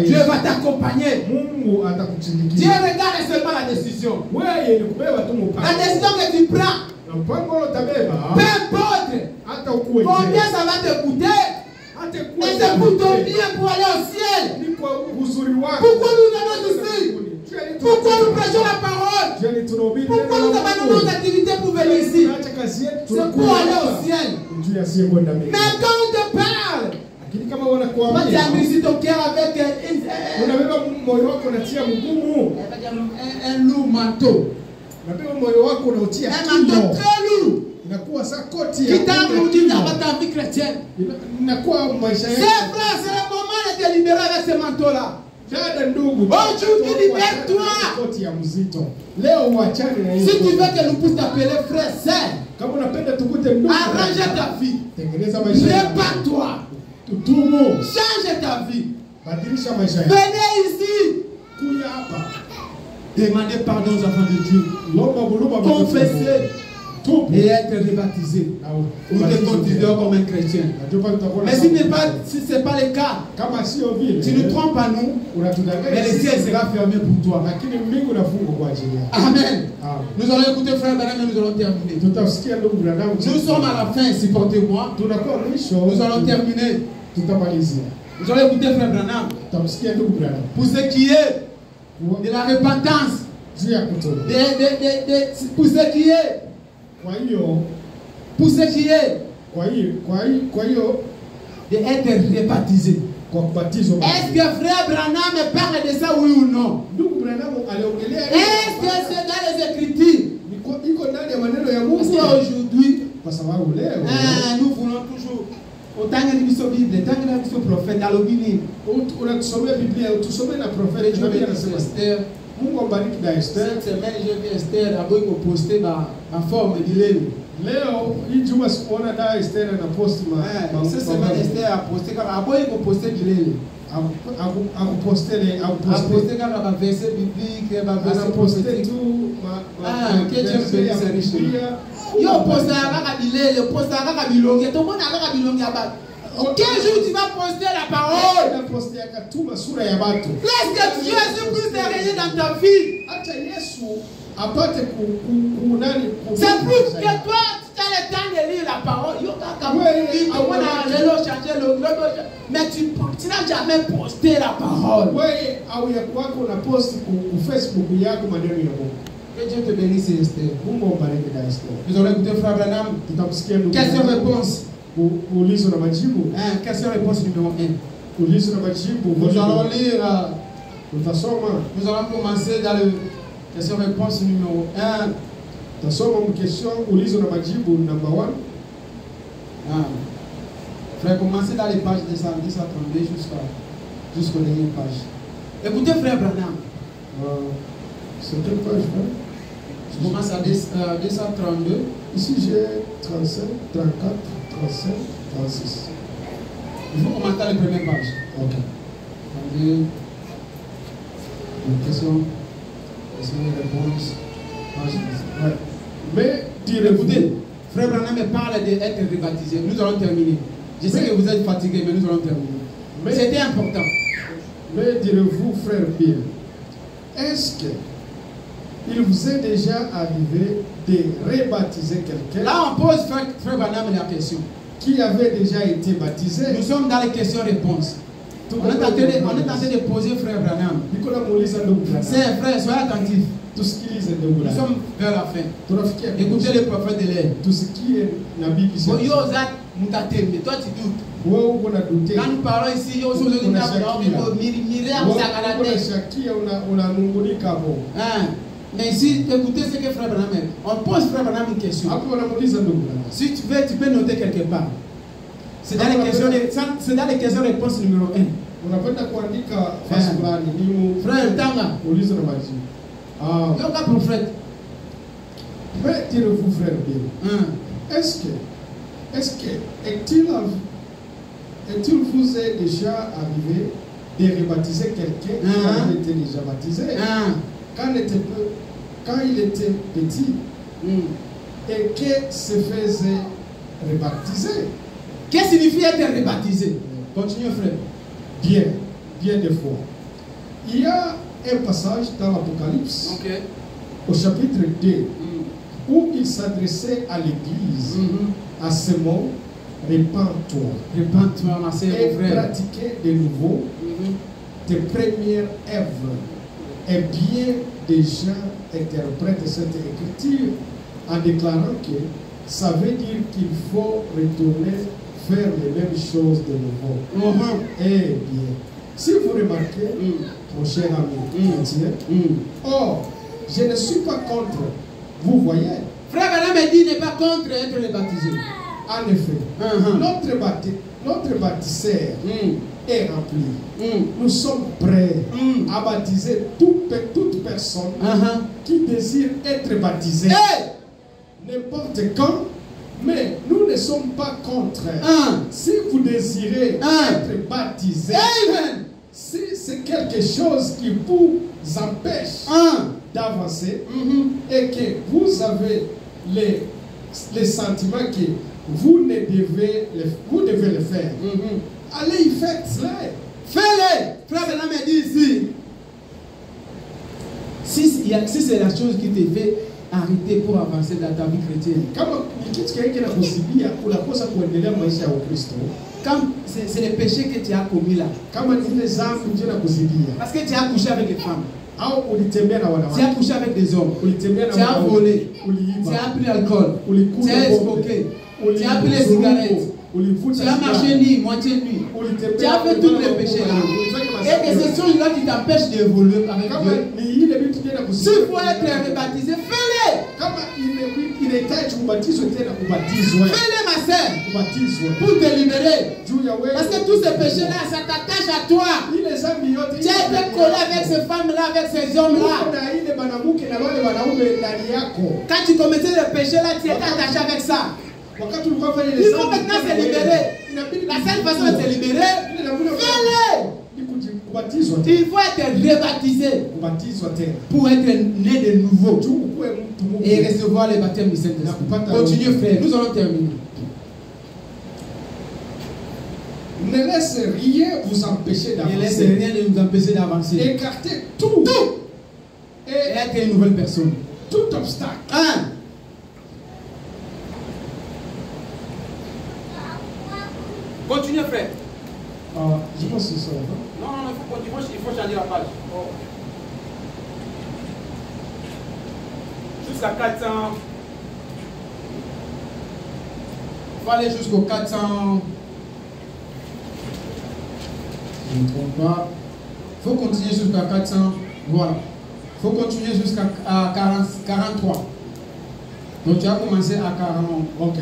Speaker 4: Dieu va t'accompagner. Dieu regarde seulement la décision. La décision que tu prends. Peu importe combien ça va te coûter, mais c'est pour ton bien pour aller au ciel. Pourquoi nous venons ici? Pourquoi nous prêchons la parole? Pourquoi nous abandonnons nos activités pour venir ici? C'est pour aller au ciel. Mais quand on te parle, tu as mis ton cœur avec un lourd manteau. Un manteau très lourd. Qui t'a alourdi dans ta vie chrétienne. C'est vrai, c'est le moment de te libérer avec ce manteau-là. Aujourd'hui, libère-toi. Si tu veux que nous puissions t'appeler frère, sœur, arrange ta vie. Prépare-toi. Change ta vie. Venez ici. Demandez pardon aux enfants de Dieu. Confessez. Et être rebaptisé. Ou te considérer comme un chrétien. Mais si ce n'est pas le cas, tu nous trompes à nous, mais le ciel sera fermé pour toi. Amen. Nous allons écouter frère Branham et nous allons terminer. Nous sommes à la fin, supportez-moi. Nous allons terminer. Nous allons écouter frère Branham. Pour ce qui est de la repentance, pour ce qui est d'être rebaptisé. Est-ce que frère Branham parle de ça, oui ou non? Est-ce que c'est dans les Écritures? Parce qu'aujourd'hui, nous voulons toujours autant que nous Bible, tant que nous sommes prophètes, dans le Bible. Cette semaine, j'ai vu Esther d'abord poster ma forme de l'île.
Speaker 2: Leo hii juma sikuona da Esther na post ma
Speaker 4: cette semaine Esther a posté quand abo il poster de l'île.
Speaker 2: A poster
Speaker 4: quand va verset biblique, va verset
Speaker 2: poster tout
Speaker 4: que Dieu bénisse sa richesse. Yo poster avec l'île, poster avec bilongi, tout le monde avec bilongi aba. Quel jour tu vas poster la parole?
Speaker 2: Poster akatuma sura ya watu.
Speaker 4: Laisse que Dieu se puisse réaliser dans ta vie.
Speaker 2: Acha Yesu apate kunani.
Speaker 4: C'est plus que toi tu as le temps de lire la parole. Yo mais tu n'as jamais posté la parole.
Speaker 2: Wewe au ya kwako na post ku Facebook yako maneno ya Mungu.
Speaker 4: Que Dieu te bénisse Esther.
Speaker 2: Mungu ambariki na Esther.
Speaker 4: Nous allons écouter frère Branham.
Speaker 2: Tutamsikia ndugu.
Speaker 4: Question-réponse.
Speaker 2: Ulizo na majibu.
Speaker 4: Question-réponse numéro 1.
Speaker 2: Ulizo na majibu.
Speaker 4: Nous allons lire.
Speaker 2: Nous
Speaker 4: allons commencer dans le question-réponse numéro 1.
Speaker 2: Tasoma question ulizo na majibu number 1.
Speaker 4: Frère, commencez dans les pages 232 jusqu'au dernier page. Écoutez frère Branham.
Speaker 2: C'est quelle page, frère?
Speaker 4: Je commence à 232.
Speaker 2: Ici j'ai 37, 34, 35, 36.
Speaker 4: Il faut commencer à la première page.
Speaker 2: Ok.
Speaker 4: Attendez. Une question et réponse. Page 10.
Speaker 2: Ouais. Mais
Speaker 4: écoutez, frère Branham parle d'être rebaptisé. Nous allons terminer. Je sais que vous êtes fatigué, mais nous allons terminer. C'était important.
Speaker 2: Mais direz-vous, frère Bill, est-ce que il vous est déjà arrivé de rebaptiser quelqu'un?
Speaker 4: Là, on pose frère Branham la question.
Speaker 2: Qui avait déjà été baptisé?
Speaker 4: Nous sommes dans les questions-réponses. On est en train de poser frère Branham. C'est un frère, soyez attentifs.
Speaker 2: Tout ce qui
Speaker 4: nous sommes vers la fin. Écoutez le prophète de l'air.
Speaker 2: Tout ce qui est Nabi qui
Speaker 4: toi tu doutes. Quand nous parlons ici, mais ici, écoutez ce que frère Branham dit. On pose frère Branham une question. Si tu veux, tu peux noter quelque part. C'est dans les questions-réponses numéro 1. Frère Tanga. Donc, prophète.
Speaker 2: Mais direz-vous, frère Bill, est-il vous est déjà arrivé de rebaptiser quelqu'un qui avait été déjà baptisé quand il était petit et que se faisait rebaptiser?
Speaker 4: Qu'est-ce que signifie être rebaptisé? Continuez, frère.
Speaker 2: Bien des fois. Il y a un passage dans l'Apocalypse, au chapitre 2, où il s'adressait à l'Église, à ce mot, répands-toi.
Speaker 4: Répands-toi, ma sœur,
Speaker 2: et pratiquer de nouveau tes premières œuvres, et bien déjà interprètent cette écriture en déclarant que ça veut dire qu'il faut retourner faire les mêmes choses de nouveau. Eh bien, si vous remarquez, mon cher ami chrétien, or, je ne suis pas contre, vous voyez.
Speaker 4: Frère Branham dit n'est pas contre être baptisé.
Speaker 2: En effet, notre baptiseur est rempli. Nous sommes prêts à baptiser toute personne qui désire être baptisée. N'importe quand, mais nous ne sommes pas contre. Si vous désirez être baptisé, si c'est quelque chose qui vous empêche d'avancer et que vous avez les sentiments que vous devez le faire, allez y faites-le.
Speaker 4: Fais-le. Frère Branham dit ici, si c'est la chose qui te fait arrêter pour avancer dans ta vie chrétienne. Quand c'est le péché que tu as commis là. Parce que tu as couché avec les femmes. Tu as couché avec des hommes. Tu as volé. Tu as pris l'alcool. Tu as escroqué. Tu as pris les cigarettes. Tu as marché nuit, moitié nuit. Tu as fait tous les péchés là. Et que ces choses-là qui t'empêchent d'évoluer avec Dieu. S'il faut être rebaptisé, fais-le. Fais-le, ma sœur. Pour te libérer. Parce que tous ces péchés-là, ça t'attache à toi. Tu as été collé avec ces femmes-là, avec ces hommes-là. Quand tu commettais le péché-là, tu étais attaché avec ça. Il faut maintenant se libérer. La seule façon de se libérer, fais-le. Il faut être rebaptisé pour être né de nouveau et recevoir le baptême du Saint-Esprit. Continuez, frère, nous allons terminer.
Speaker 2: Ne laisse rien vous empêcher d'avancer.
Speaker 4: Ne laisse rien nous empêcher d'avancer.
Speaker 2: Écartez tout.
Speaker 4: Et être une nouvelle personne.
Speaker 2: Tout obstacle.
Speaker 4: Continuez, frère.
Speaker 2: Je pense que c'est ça.
Speaker 4: Non, il faut changer la page. Jusqu'à 400. Il faut aller jusqu'au 400. Je ne me trompe pas. Il faut continuer jusqu'à 400. Voilà. Il faut continuer jusqu'à 43. Donc tu as commencé à 40. Ok.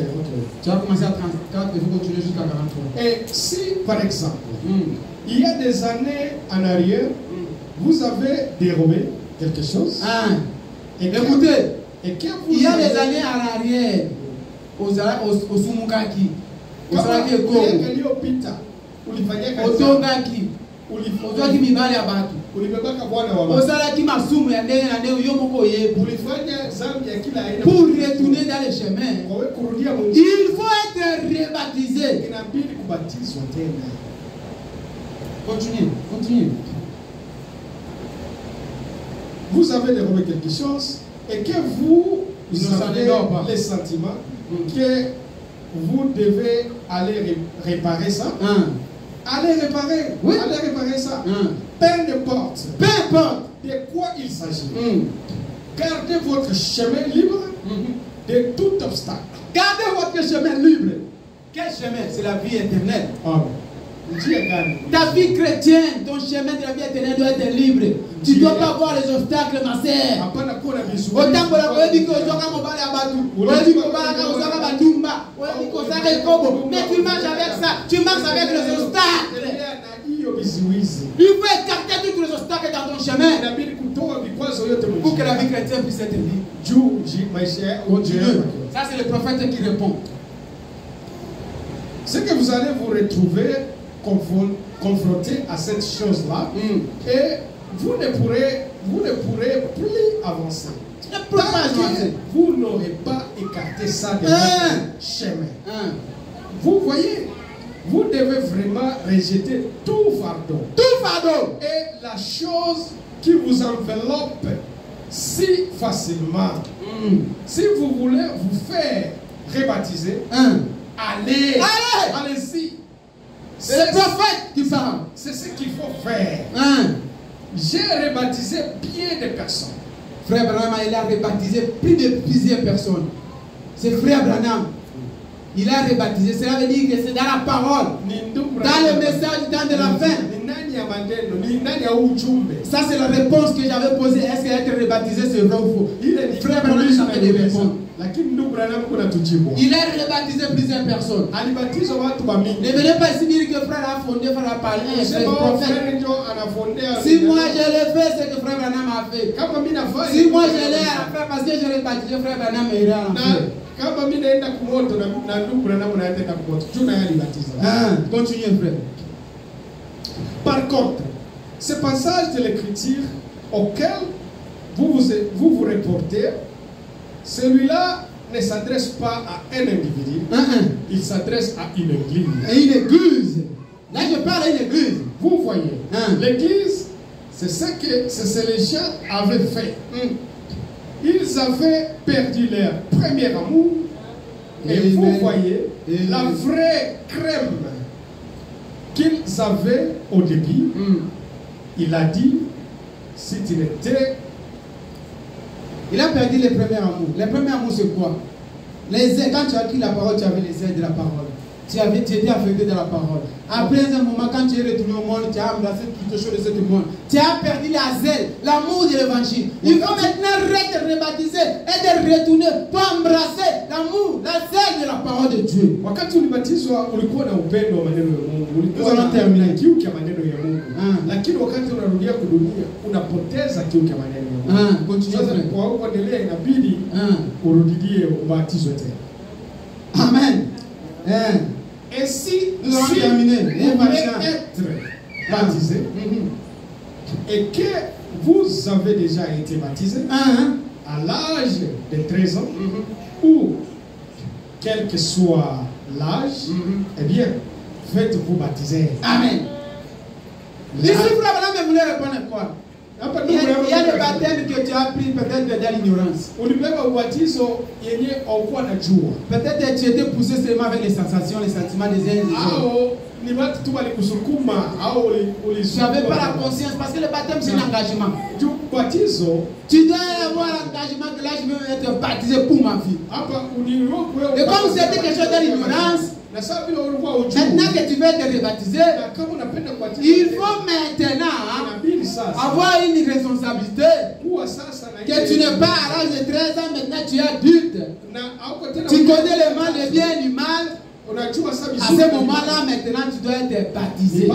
Speaker 4: Tu as commencé à 34, il faut continuer jusqu'à 43.
Speaker 2: Et si, par exemple, il y a des années en arrière, vous avez dérobé quelque chose.
Speaker 4: Écoutez, il y a des années en arrière, au Sumukaki, au Salaki Eko, au Tongaki, au Tongaki Mibali Abatu. Pour retourner dans le chemin, il faut être rebaptisé. Continuez.
Speaker 2: Vous avez dérobé quelque chose et que vous avez les sentiments que vous devez aller réparer ça. Allez réparer ça. Peu importe de quoi il s'agit. Gardez votre chemin libre de tout obstacle.
Speaker 4: Gardez votre chemin libre. Quel chemin? C'est la vie éternelle. Ta vie chrétienne, ton chemin de la vie éternelle doit être libre. Tu ne dois pas voir les obstacles, ma sœur. Autant que la dit que mais tu marches avec ça, tu marches avec les obstacles. Il faut écarter tous les obstacles dans ton chemin pour que la vie chrétienne puisse être libre. Ça, c'est le prophète qui répond.
Speaker 2: C'est que vous allez vous retrouver confronté à cette chose-là et vous ne pourrez plus avancer. Vous n'aurez pas écarté ça de votre chemin. Vous voyez, vous devez vraiment rejeter tout fardeau. Et la chose qui vous enveloppe si facilement, si vous voulez vous faire rebaptiser, allez-y.
Speaker 4: C'est le prophète qui parle.
Speaker 2: C'est ce qu'il faut faire. J'ai rebaptisé bien de personnes.
Speaker 4: Frère Branham, il a rebaptisé plus de plusieurs personnes. C'est Frère Branham. Il a rebaptisé. Cela veut dire que c'est dans la parole. Dans le message, dans de la fin. Ça, c'est la réponse que j'avais posée. Est-ce qu'être rebaptisé, c'est vrai ou faux? Frère Branham savait de répondre. Il a rebaptisé plusieurs personnes. Ne venez pas ici dire que frère a fondé, frère a parlé, frère prophète. Si moi je l'ai fait, c'est que frère Branham a fait. Si moi je l'ai fait parce que je l'ai baptisé, frère Branham ira en fait. Continuez, frère.
Speaker 2: Par contre, ce passage de l'écriture auquel vous vous reportez, celui-là ne s'adresse pas à un individu, il s'adresse à une église.
Speaker 4: Et une église. Là, je parle à une église.
Speaker 2: Vous voyez, l'église, c'est ce que les gens avaient fait. Ils avaient perdu leur premier amour. Et vous voyez la vraie crème qu'ils avaient au début. Il a dit, si tu n'étais...
Speaker 4: Il a perdu les premiers amours. Les premiers amours, c'est quoi? Quand tu as écrit la parole, tu avais les ailes de la parole. Tu étais affecté de la parole. Après un moment, quand tu es retourné au monde, tu as embrassé toutes les choses de ce monde. Tu as perdu la zèle, l'amour de l'évangile. Il faut maintenant être rebaptisé et de retourner pour embrasser l'amour, la zèle de la parole de Dieu.
Speaker 2: Wakati ulibatizwa ulikuwa na upendo wa maneno ya Mungu, ulikuwa na kiu cha maneno ya Mungu. Lakini wakati unarudia kudunia unapoteza kiu cha maneno ya Mungu. Sasa kwa kuendelea inabidi urudie ubatizo tena.
Speaker 4: Amen.
Speaker 2: Et si vous voulez être baptisé et que vous avez déjà été baptisé à l'âge de 13 ans ou quel que soit l'âge, eh bien, faites-vous baptiser.
Speaker 4: Amen. Ici, Frère Branham voulait répondre quoi? Il y a des baptêmes que tu as pris peut-être dans l'ignorance. Peut-être tu étais poussé seulement avec les sensations, les sentiments des uns et des autres. Tu n'avais pas la conscience parce que le baptême c'est un engagement. Tu dois avoir l'engagement que là je veux être baptisé pour ma vie. Et comme c'était quelque chose dans l'ignorance, maintenant que tu veux être rebaptisé, il faut maintenant avoir une responsabilité que tu n'es pas à l'âge de 13 ans, maintenant tu es adulte. Tu connais le mal, le bien et le mal. À ce moment-là, maintenant, tu dois être baptisé. Et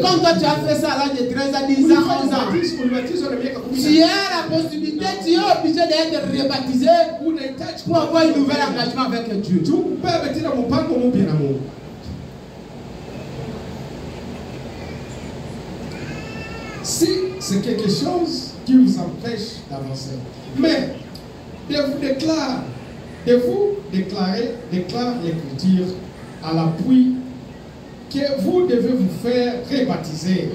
Speaker 4: comme toi, tu as fait ça à l'âge de 13 ans, 10 ans, 11 ans, tu as la possibilité, tu es obligé d'être rebaptisé pour avoir un nouvel engagement avec Dieu.
Speaker 2: Si c'est quelque chose qui vous empêche d'avancer, mais déclare l'écriture à l'appui que vous devez vous faire rebaptiser.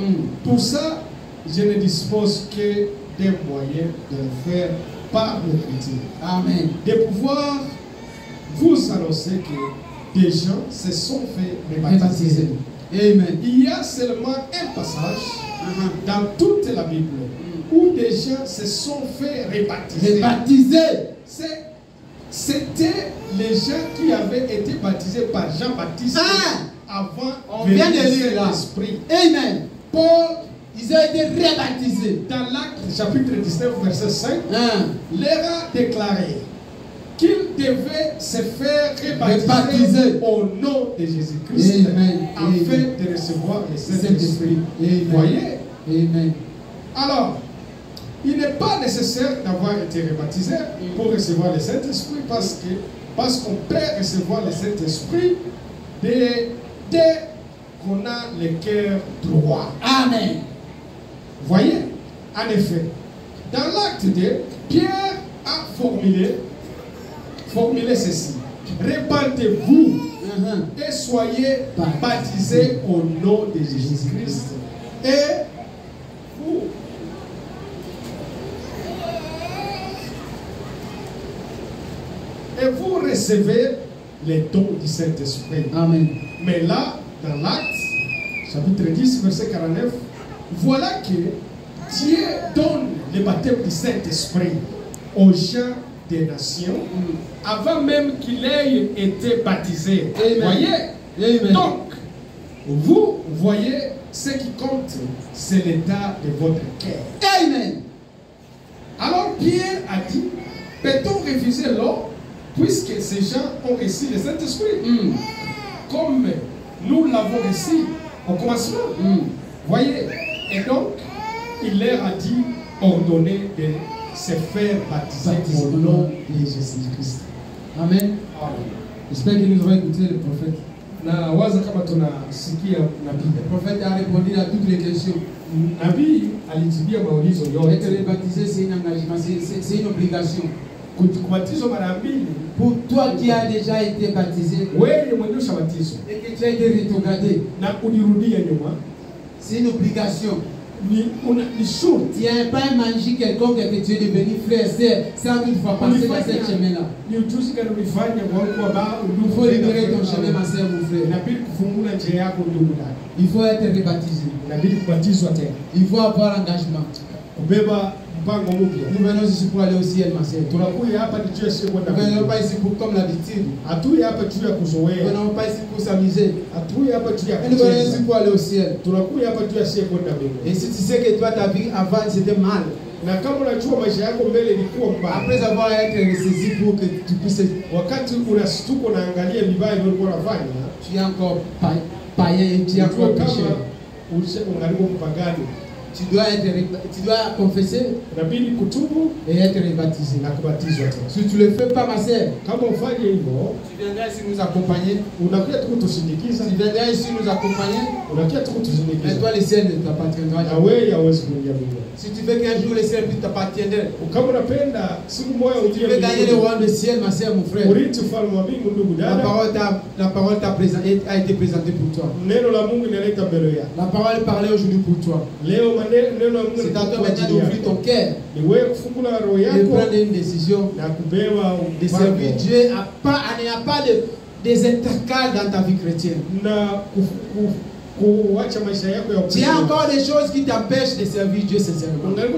Speaker 2: Pour ça, je ne dispose que des moyens de le faire par l'écriture.
Speaker 4: Amen.
Speaker 2: De pouvoir vous annoncer que des gens se sont fait rebaptiser.
Speaker 4: Amen.
Speaker 2: Il y a seulement un passage dans toute la Bible où des gens se sont fait rebaptiser. C'était les gens qui avaient été baptisés par Jean-Baptiste avant.
Speaker 4: On vient de lire là. Amen.
Speaker 2: Paul,
Speaker 4: ils ont été rebaptisés.
Speaker 2: Dans l'Acte chapitre 19 verset 5, leur a déclaré qu'ils devaient se faire rebaptiser au nom de Jésus-Christ afin de recevoir le Saint-Esprit. Vous voyez?
Speaker 4: Amen.
Speaker 2: Alors, il n'est pas nécessaire d'avoir été rebaptisé pour recevoir le Saint-Esprit parce qu'on peut recevoir le Saint-Esprit dès qu'on a le cœur droit.
Speaker 4: Amen.
Speaker 2: Vous voyez? En effet, dans l'acte 2, Pierre a formulé ceci. Répandez-vous et soyez baptisés au nom de Jésus-Christ. Et vous recevez les dons du Saint-Esprit.
Speaker 4: Amen.
Speaker 2: Mais là, dans l'Acte, chapitre 10, verset 49, voilà que Dieu donne le baptême du Saint-Esprit aux gens des nations avant même qu'il ait été baptisé. Vous voyez? Donc, vous voyez, ce qui compte, c'est l'état de votre cœur.
Speaker 4: Amen.
Speaker 2: Alors Pierre a dit, peut-on refuser l'eau puisque ces gens ont reçu le Saint-Esprit comme nous l'avons reçu au commencement? Voyez? Et donc, il leur a dit, ordonnez de se faire baptiser au nom de Jésus-Christ.
Speaker 4: Amen. J'espère que nous aurons écouté le prophète.
Speaker 2: Le
Speaker 4: prophète a répondu à toutes les questions. Être baptisé, c'est un engagement, c'est une obligation. Pour toi qui as déjà été baptisé et que tu as été rétrogradé, c'est une obligation. Il n'y a pas un magique quelconque que tu es devenu frère et sœur sans toutefois passer dans ce chemin-là. Il faut libérer ton chemin, ma sœur, mon frère. Il faut être rebaptisé. Il faut avoir l'engagement. Nous venons ici pour aller au ciel, ma sœur. Nous ne venons pas ici pour comme l'habitude. Nous ne venons pas ici pour s'amuser. Nous venons ici pour aller au ciel. Et si tu sais que toi, ta vie avant, c'était mal. Après avoir été ressaisi pour que tu puisses... Tu es encore païen et tu es encore pécheur. Tu dois confesser et être rebaptisé. Si tu ne le fais pas, ma sœur, tu viendras ici nous accompagner. Tu viendras ici nous accompagner. Mais toi, le ciel ne t'appartiendra jamais. Si tu veux qu'un jour le ciel puisse t'appartiendrait, si tu veux gagner le royaume du ciel, ma sœur, mon frère, la parole a été présentée pour toi. La parole est parlée aujourd'hui pour toi. C'est à toi maintenant d'ouvrir ton cœur et de prendre une décision de servir Dieu. Il n'y a pas des intercales dans ta vie chrétienne. Tu as encore des choses qui t'empêchent de servir Dieu sincèrement. C'est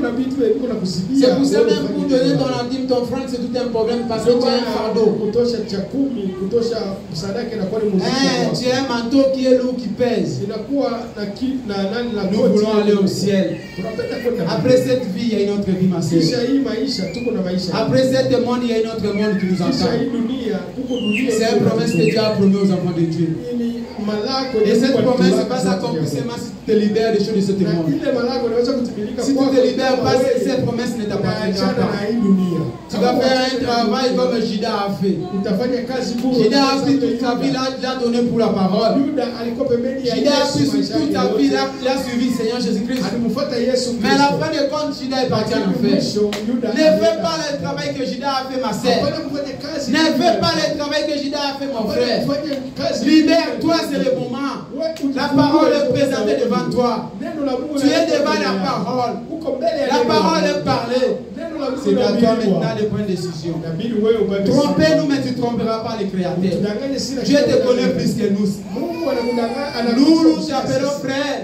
Speaker 4: pour ça même pour donner ton intime, ton frère, c'est tout un problème parce que tu as un fardeau. Tu as un manteau qui est lourd, qui pèse. Nous voulons aller au ciel. Après cette vie, il y a une autre vie, ma sœur. Après cette monde, il y a une autre monde qui nous attend. C'est une promesse que Dieu a promis aux enfants de Dieu. Et cette promesse va s'accomplir seulement si tu te libères des choses de ce monde. Si tu ne te libères pas, cette promesse ne t'appartiendra pas. Tu vas faire un travail comme Judas a fait. Judas a pris toute sa vie, il a donné pour la parole. Judas a pris toute sa vie, il a suivi le Seigneur Jésus-Christ. Mais à la fin de compte, Judas est parti en enfer. Ne fais pas le travail que Judas a fait, ma sœur. Ne fais pas le travail que Judas a fait, mon frère. Libère-toi, c'est le moment. La parole est présentée devant toi. Tu es devant la parole. La parole est parlée. C'est à toi maintenant de prendre une décision. Trompez-nous, mais tu ne tromperas pas les créateurs. Dieu te connaît plus que nous. Nous t'appelons frère.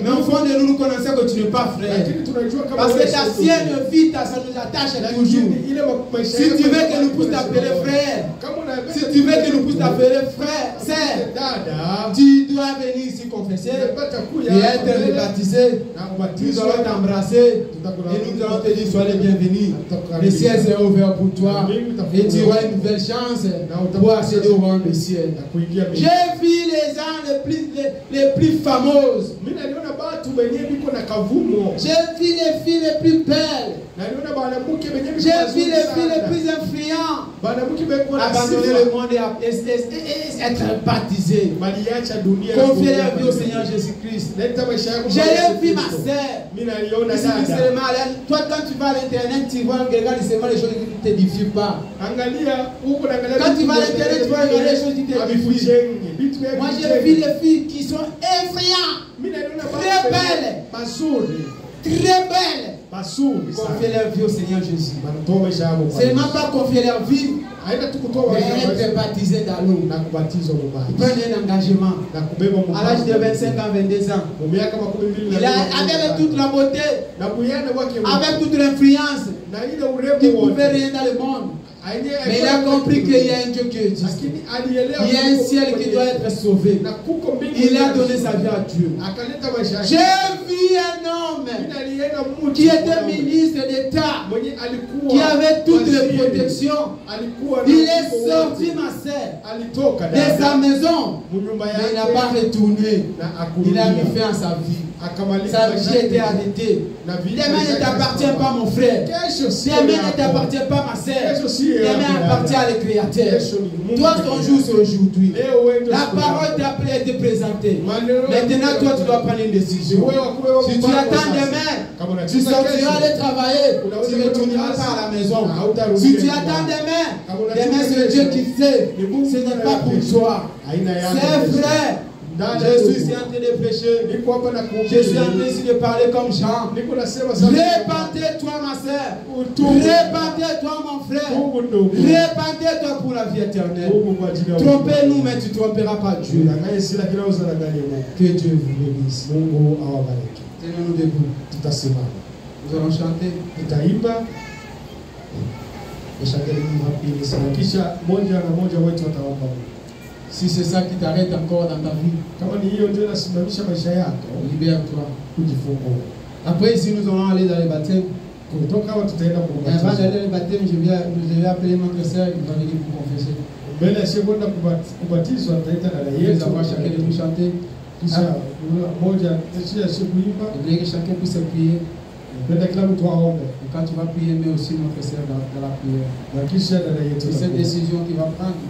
Speaker 4: Mais au fond de nous, nous connaissons que tu n'es pas frère. Parce que ta sienne vie, ça nous attache toujours. Si tu veux que nous puissions t'appeler frère, si tu veux que nous puissions t'appeler frère, sœur, tu dois venir ici confesser et être rebaptisé. Nous allons t'embrasser et nous allons te dire sois les bienvenus. Le ciel est ouvert pour toi et tu auras une nouvelle chance pour accéder au royaume du ciel. J'ai vu les gens les plus fameuses. J'ai vu les filles les plus belles. J'ai vu les filles les plus influentes. Abandonner le monde et être baptisé. Confier leur vie au Seigneur Jésus-Christ. J'ai vu ma sœur. Toi, quand tu vas à l'internet, tu vois, regarde seulement les choses qui ne t'édifient pas. Quand tu vas à l'internet, tu vas regarder les choses qui t'édifient. Moi, j'ai vu les filles qui sont effrayantes, très belles, très belles. Confier leur vie au Seigneur Jésus. Seulement pas confier leur vie Mais être baptisé dans l'eau. Prendre un engagement. À l'âge de 25 ans, 22 ans. Il a, avec toute la beauté, avec toute l'influence, il ne pouvait rien dans le monde. Mais il a compris qu'il y a un Dieu qui existe. Il y a un ciel qui doit être sauvé. Il a donné sa vie à Dieu. J'ai vu un homme qui était ministre d'État, qui avait toutes les protections. Il est sorti, ma sœur, de sa maison. Mais il n'a pas retourné. Il a mis fin à sa vie. Sa vie était arrêtée. Demain ne t'appartient pas, mon frère. Demain ne t'appartient pas, ma sœur. Demain appartient à le Créateur. Toi, ton jour, c'est aujourd'hui. La parole t'a été présentée. Maintenant, toi, tu dois prendre une décision. Si tu attends demain, tu sortiras aller travailler. Tu ne retourneras pas à la maison. Si tu attends demain, demain, c'est Dieu qui sait. Ce n'est pas pour toi. C'est vrai. Je suis en train de prêcher. Je suis en train de parler comme Jean. Répandez-toi, ma soeur. Répandez-toi, mon frère. Répandez-toi pour la vie éternelle. Trompez-nous, mais tu ne tromperas pas Dieu. Que Dieu vous bénisse. Tenons-nous debout. Nous allons chanter. Et chanter le si c'est ça qui t'arrête encore dans ta vie, libère-toi. Après, ici, nous allons aller dans les baptêmes. Avant d'aller dans les baptêmes, je vais appeler notre sœur qui va venir pour confesser. Nous avons chacun de nous chanter. Je voudrais que chacun puisse prier. Quand tu vas prier, mais aussi notre sœur dans la prière. C'est cette décision qu'il va prendre.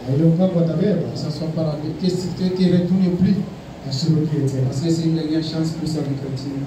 Speaker 4: Que ce ne soit pas la vie, qui ne retourne plus. Parce que c'est une dernière chance pour sa vie chrétienne.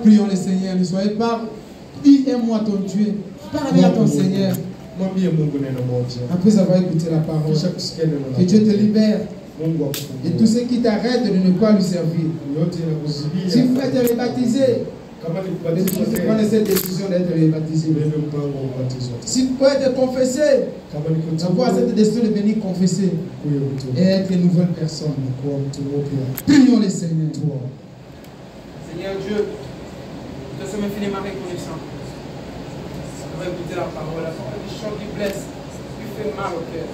Speaker 4: Prions le Seigneur, ne soyez pas. Dis-moi ton Dieu. Parlez à ton Seigneur. Après avoir écouté la parole, que Dieu te libère de tout ce qui t'arrête de ne pas lui servir. Si vous êtes rebaptisé, prenez cette décision d'être rebaptisé. Si vous pouvez être confessé, avoir cette décision de venir confesser et être une nouvelle personne. Prions le Seigneur. Seigneur Dieu, je te sommes infiniment reconnaissant. On va écouter la parole du chant qui blesse, qui fait mal au cœur.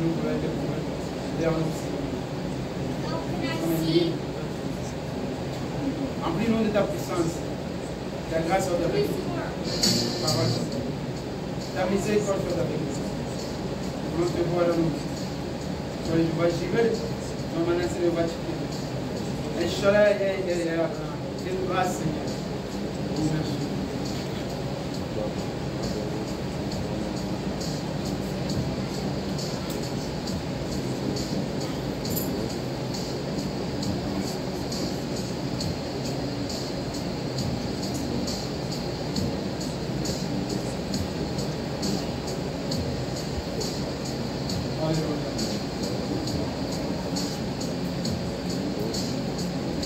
Speaker 4: Nous voulons être Remplis-nous de ta puissance, ta grâce soit avec nous. Ta miséricorde soit avec nous. Nous te voilà nous. Sur les voies givrées, nous menacons les voies givrées. Et Inch'Allah, et grâce, Seigneur. Merci.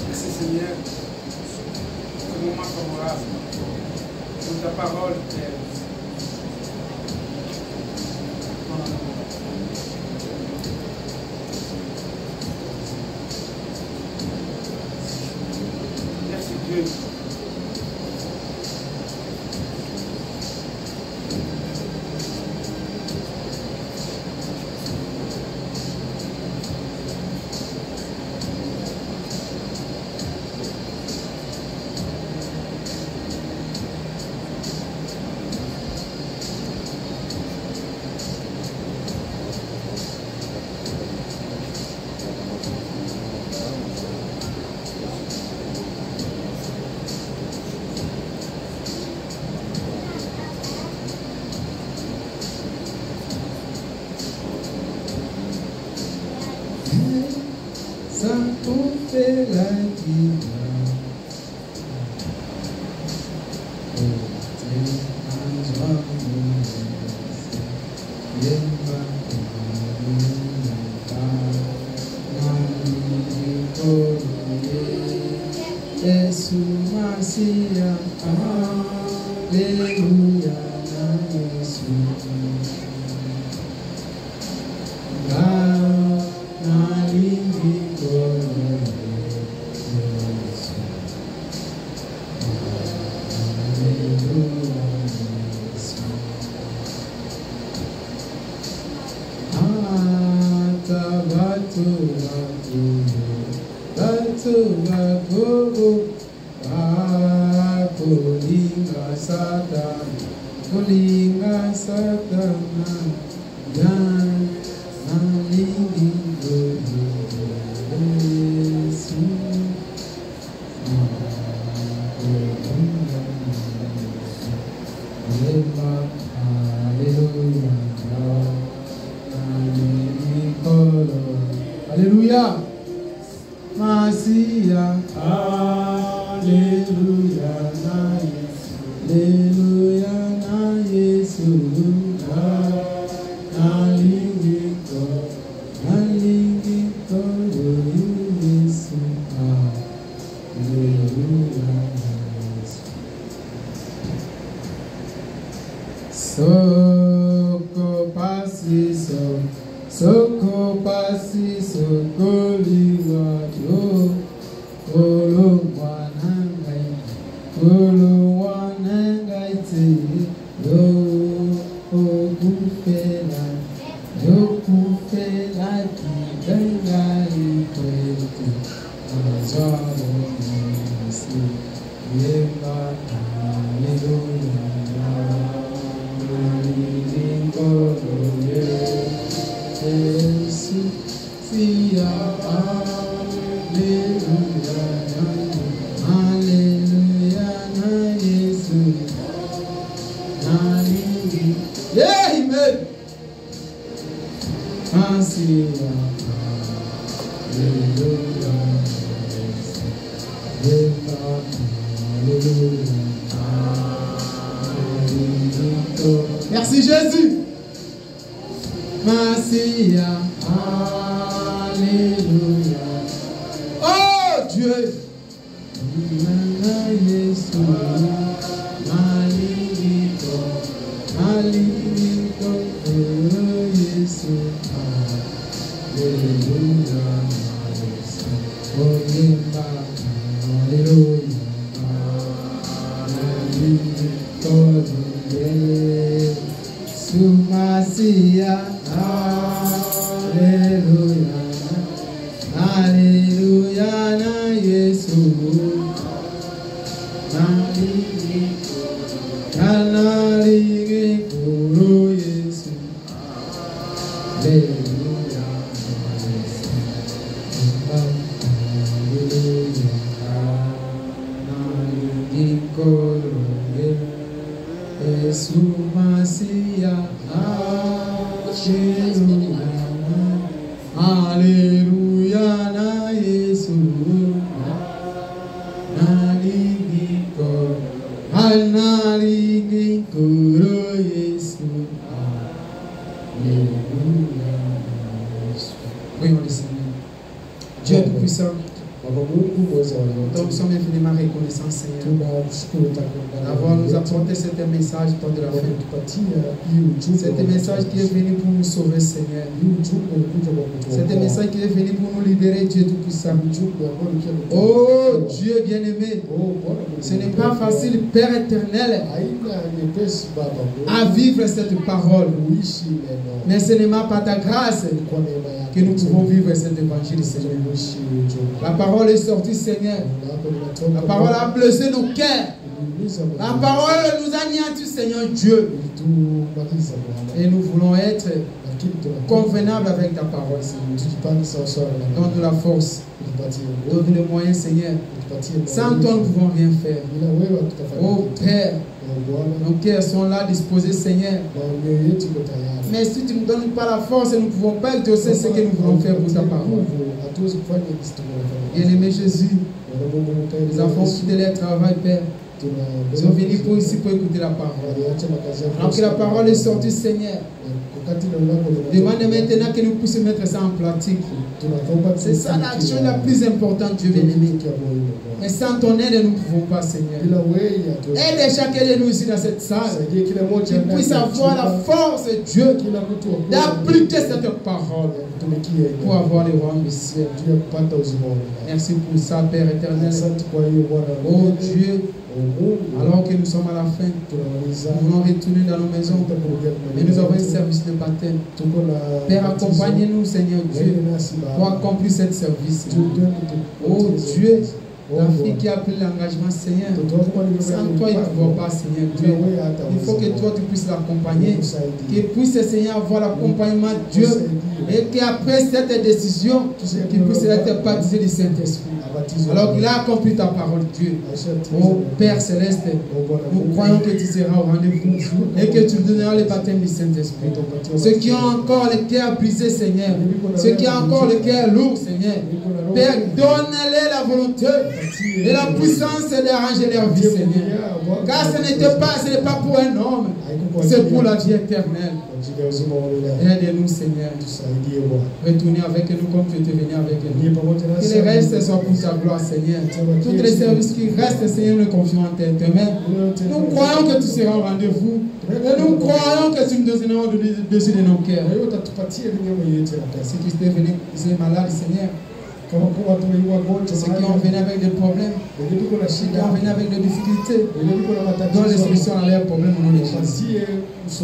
Speaker 4: Merci Seigneur, ce moment favorable, pour ta parole, Père. Merci Dieu.
Speaker 3: Alléluia. Masia. Alléluia. Alléluia. Jésus. Soko pasi soko pasi soko liwa yo kolo wanangai te yo kufela kidangai kwete azaro nisi yema haleluya. Merci Jésus. Massia. Alléluia. Oh Dieu. Sumasia, Alléluia.
Speaker 4: Alléluia, na Yesu, Alléluia, prions le Seigneur. Dieu tout-puissant, donc nous sommes infiniment reconnaissants, Seigneur, d'avoir nous apporté cet message tant de la fin. Cet message qui est venu pour nous sauver, Seigneur. Cet message qui est venu pour nous libérer, Dieu tout-puissant. Oh Dieu bien-aimé, ce n'est pas facile, Père éternel, à vivre cette parole. Mais ce n'est pas par ta grâce que nous pouvons vivre cet évangile, Seigneur. La parole est sortie, Seigneur. La parole a blessé nos cœurs. La parole nous a nianti, Seigneur Dieu. Et nous voulons être convenables avec ta parole, Seigneur. Donne-nous la force. Donne-nous les moyens, Seigneur. Sans toi, nous ne pouvons rien faire. Oh Père, nos cœurs sont là disposés, Seigneur. Mais si tu ne nous donnes pas la force, nous ne pouvons pas exaucer ce que nous voulons faire pour ta parole. Bien-aimé Jésus, nous avons quitté leur travail, Père. Nous sommes venus ici pour écouter la parole. Alors que la parole est sortie, Seigneur, demande maintenant que nous puissions mettre ça en pratique. C'est ça l'action la plus importante, Dieu bien-aimé. Mais sans ton aide, nous ne pouvons pas, Seigneur. Aide chacun de nous ici dans cette salle, qu'il puisse avoir la force, Dieu, d'appliquer cette parole pour avoir les rois du ciel. Merci pour ça, Père éternel. Oh Dieu, alors que nous sommes à la fin, nous voulons retourner dans nos maisons, mais nous avons un service de baptême. Père, accompagnez-nous, Seigneur Dieu, pour accomplir ce service. Oh Dieu, la fille qui a pris l'engagement, Seigneur, sans toi, il ne pouvait pas, Seigneur Dieu. Il faut que toi, tu puisses l'accompagner, qu'il puisse, Seigneur, avoir l'accompagnement de Dieu, et qu'après cette décision, qu'il puisse être baptisé du Saint-Esprit. Alors qu'il a accompli ta parole, Dieu. Oh Père Céleste, nous croyons que tu seras au rendez-vous et que tu donneras le baptême du Saint-Esprit. Ceux qui ont encore le cœur brisé, Seigneur, ceux qui ont encore le cœur lourd, Seigneur, Père, donne-les la volonté et la puissance d'arranger leur vie, Seigneur. Car ce n'est pas pour un homme, c'est pour la vie éternelle. Aide-nous, Seigneur. Retournez avec nous comme tu étais venu avec nous. Que les restes soient pour ta gloire, Seigneur. Tous les services qui restent, Seigneur, nous confions en tes mains. Nous croyons que tu seras au rendez-vous. Et nous croyons que tu nous donneras au-dessus de nos cœurs. Ceux qui étaient venus, qui sont malades, Seigneur. Ceux qui ont venu avec des problèmes, ceux qui ont venu avec des difficultés, donne les solutions à leurs problèmes au nom de Jésus.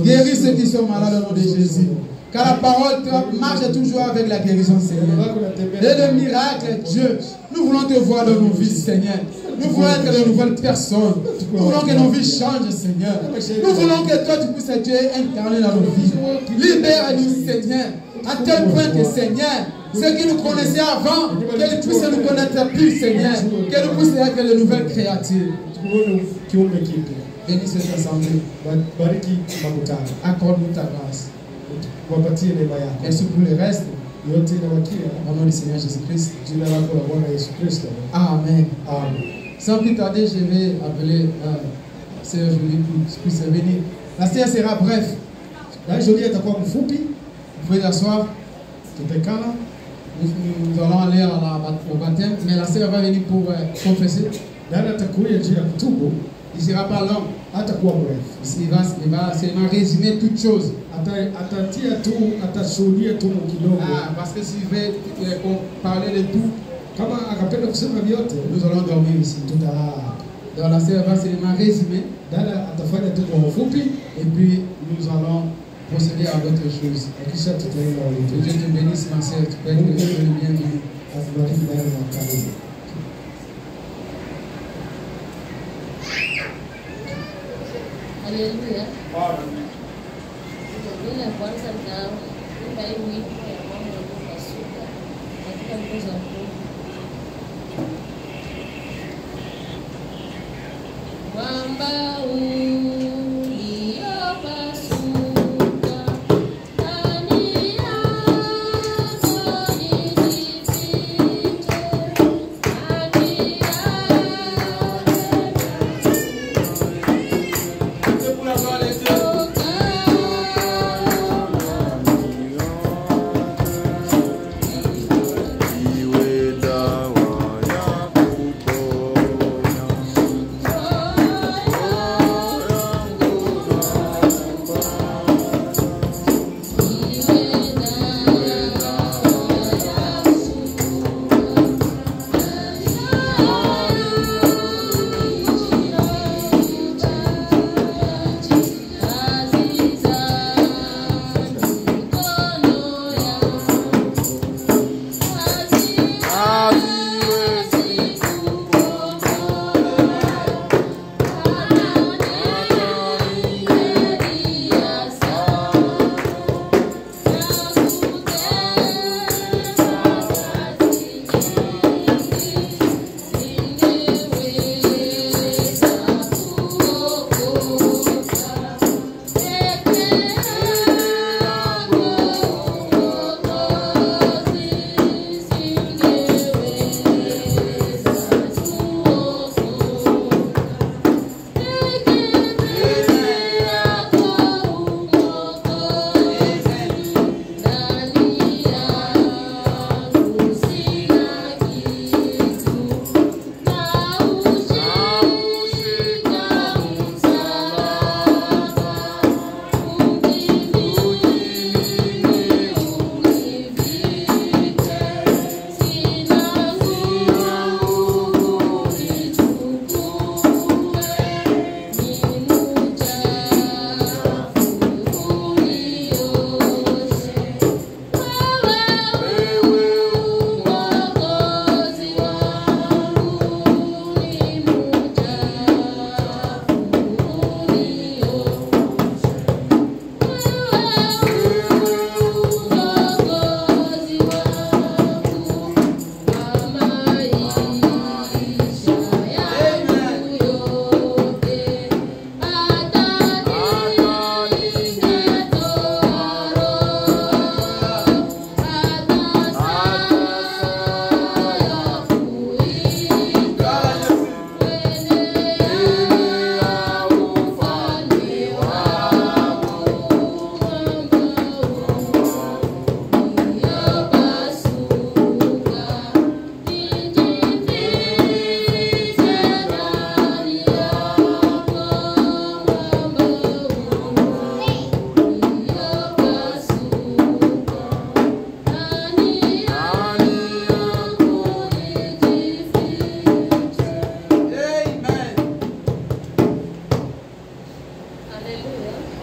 Speaker 4: Guéris ceux qui sont malades au nom de Jésus. Car la parole marche toujours avec la guérison, Seigneur. Et le miracle, Dieu, nous voulons te voir dans nos vies, Seigneur. Nous voulons être de nouvelles personnes. Nous voulons que nos vies changent, Seigneur. Nous voulons que toi, tu puisses, Dieu, incarner dans nos vies. Libère-nous, Seigneur. À tel point que, Seigneur, ceux qui nous connaissaient avant, qu'ils puissent nous connaître plus, Seigneur. Que nous puissions être de nouvelles créatures. Bénis cette assemblée. Accorde-nous ta grâce. Merci pour le reste. Au nom du Seigneur Jésus-Christ. Amen. Sans plus tarder, je vais appeler Sœur Jolie pour puisse venir. La sœur sera bref. Vous pouvez asseoir. Nous allons aller au baptême, mais la sœur va venir pour confesser. Il ne sera pas long. Il va seulement résumer toutes choses. Parce que s'il veut parler de tout, nous allons dormir ici. Donc la sœur va seulement résumer. Et puis nous allons procéder à d'autres choses. Que Dieu te bénisse, ma sœur. Tu peux être le bienvenu.
Speaker 5: Haleluya. Bila kwanza nitaimba hii wimbo ya mama aliyopasuka katika nguo za Mungu. Mwamba uliopasuka ndani yako nijifiche, ndani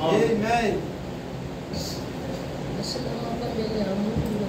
Speaker 6: Amen.
Speaker 5: Nasimama mbele ya Mungu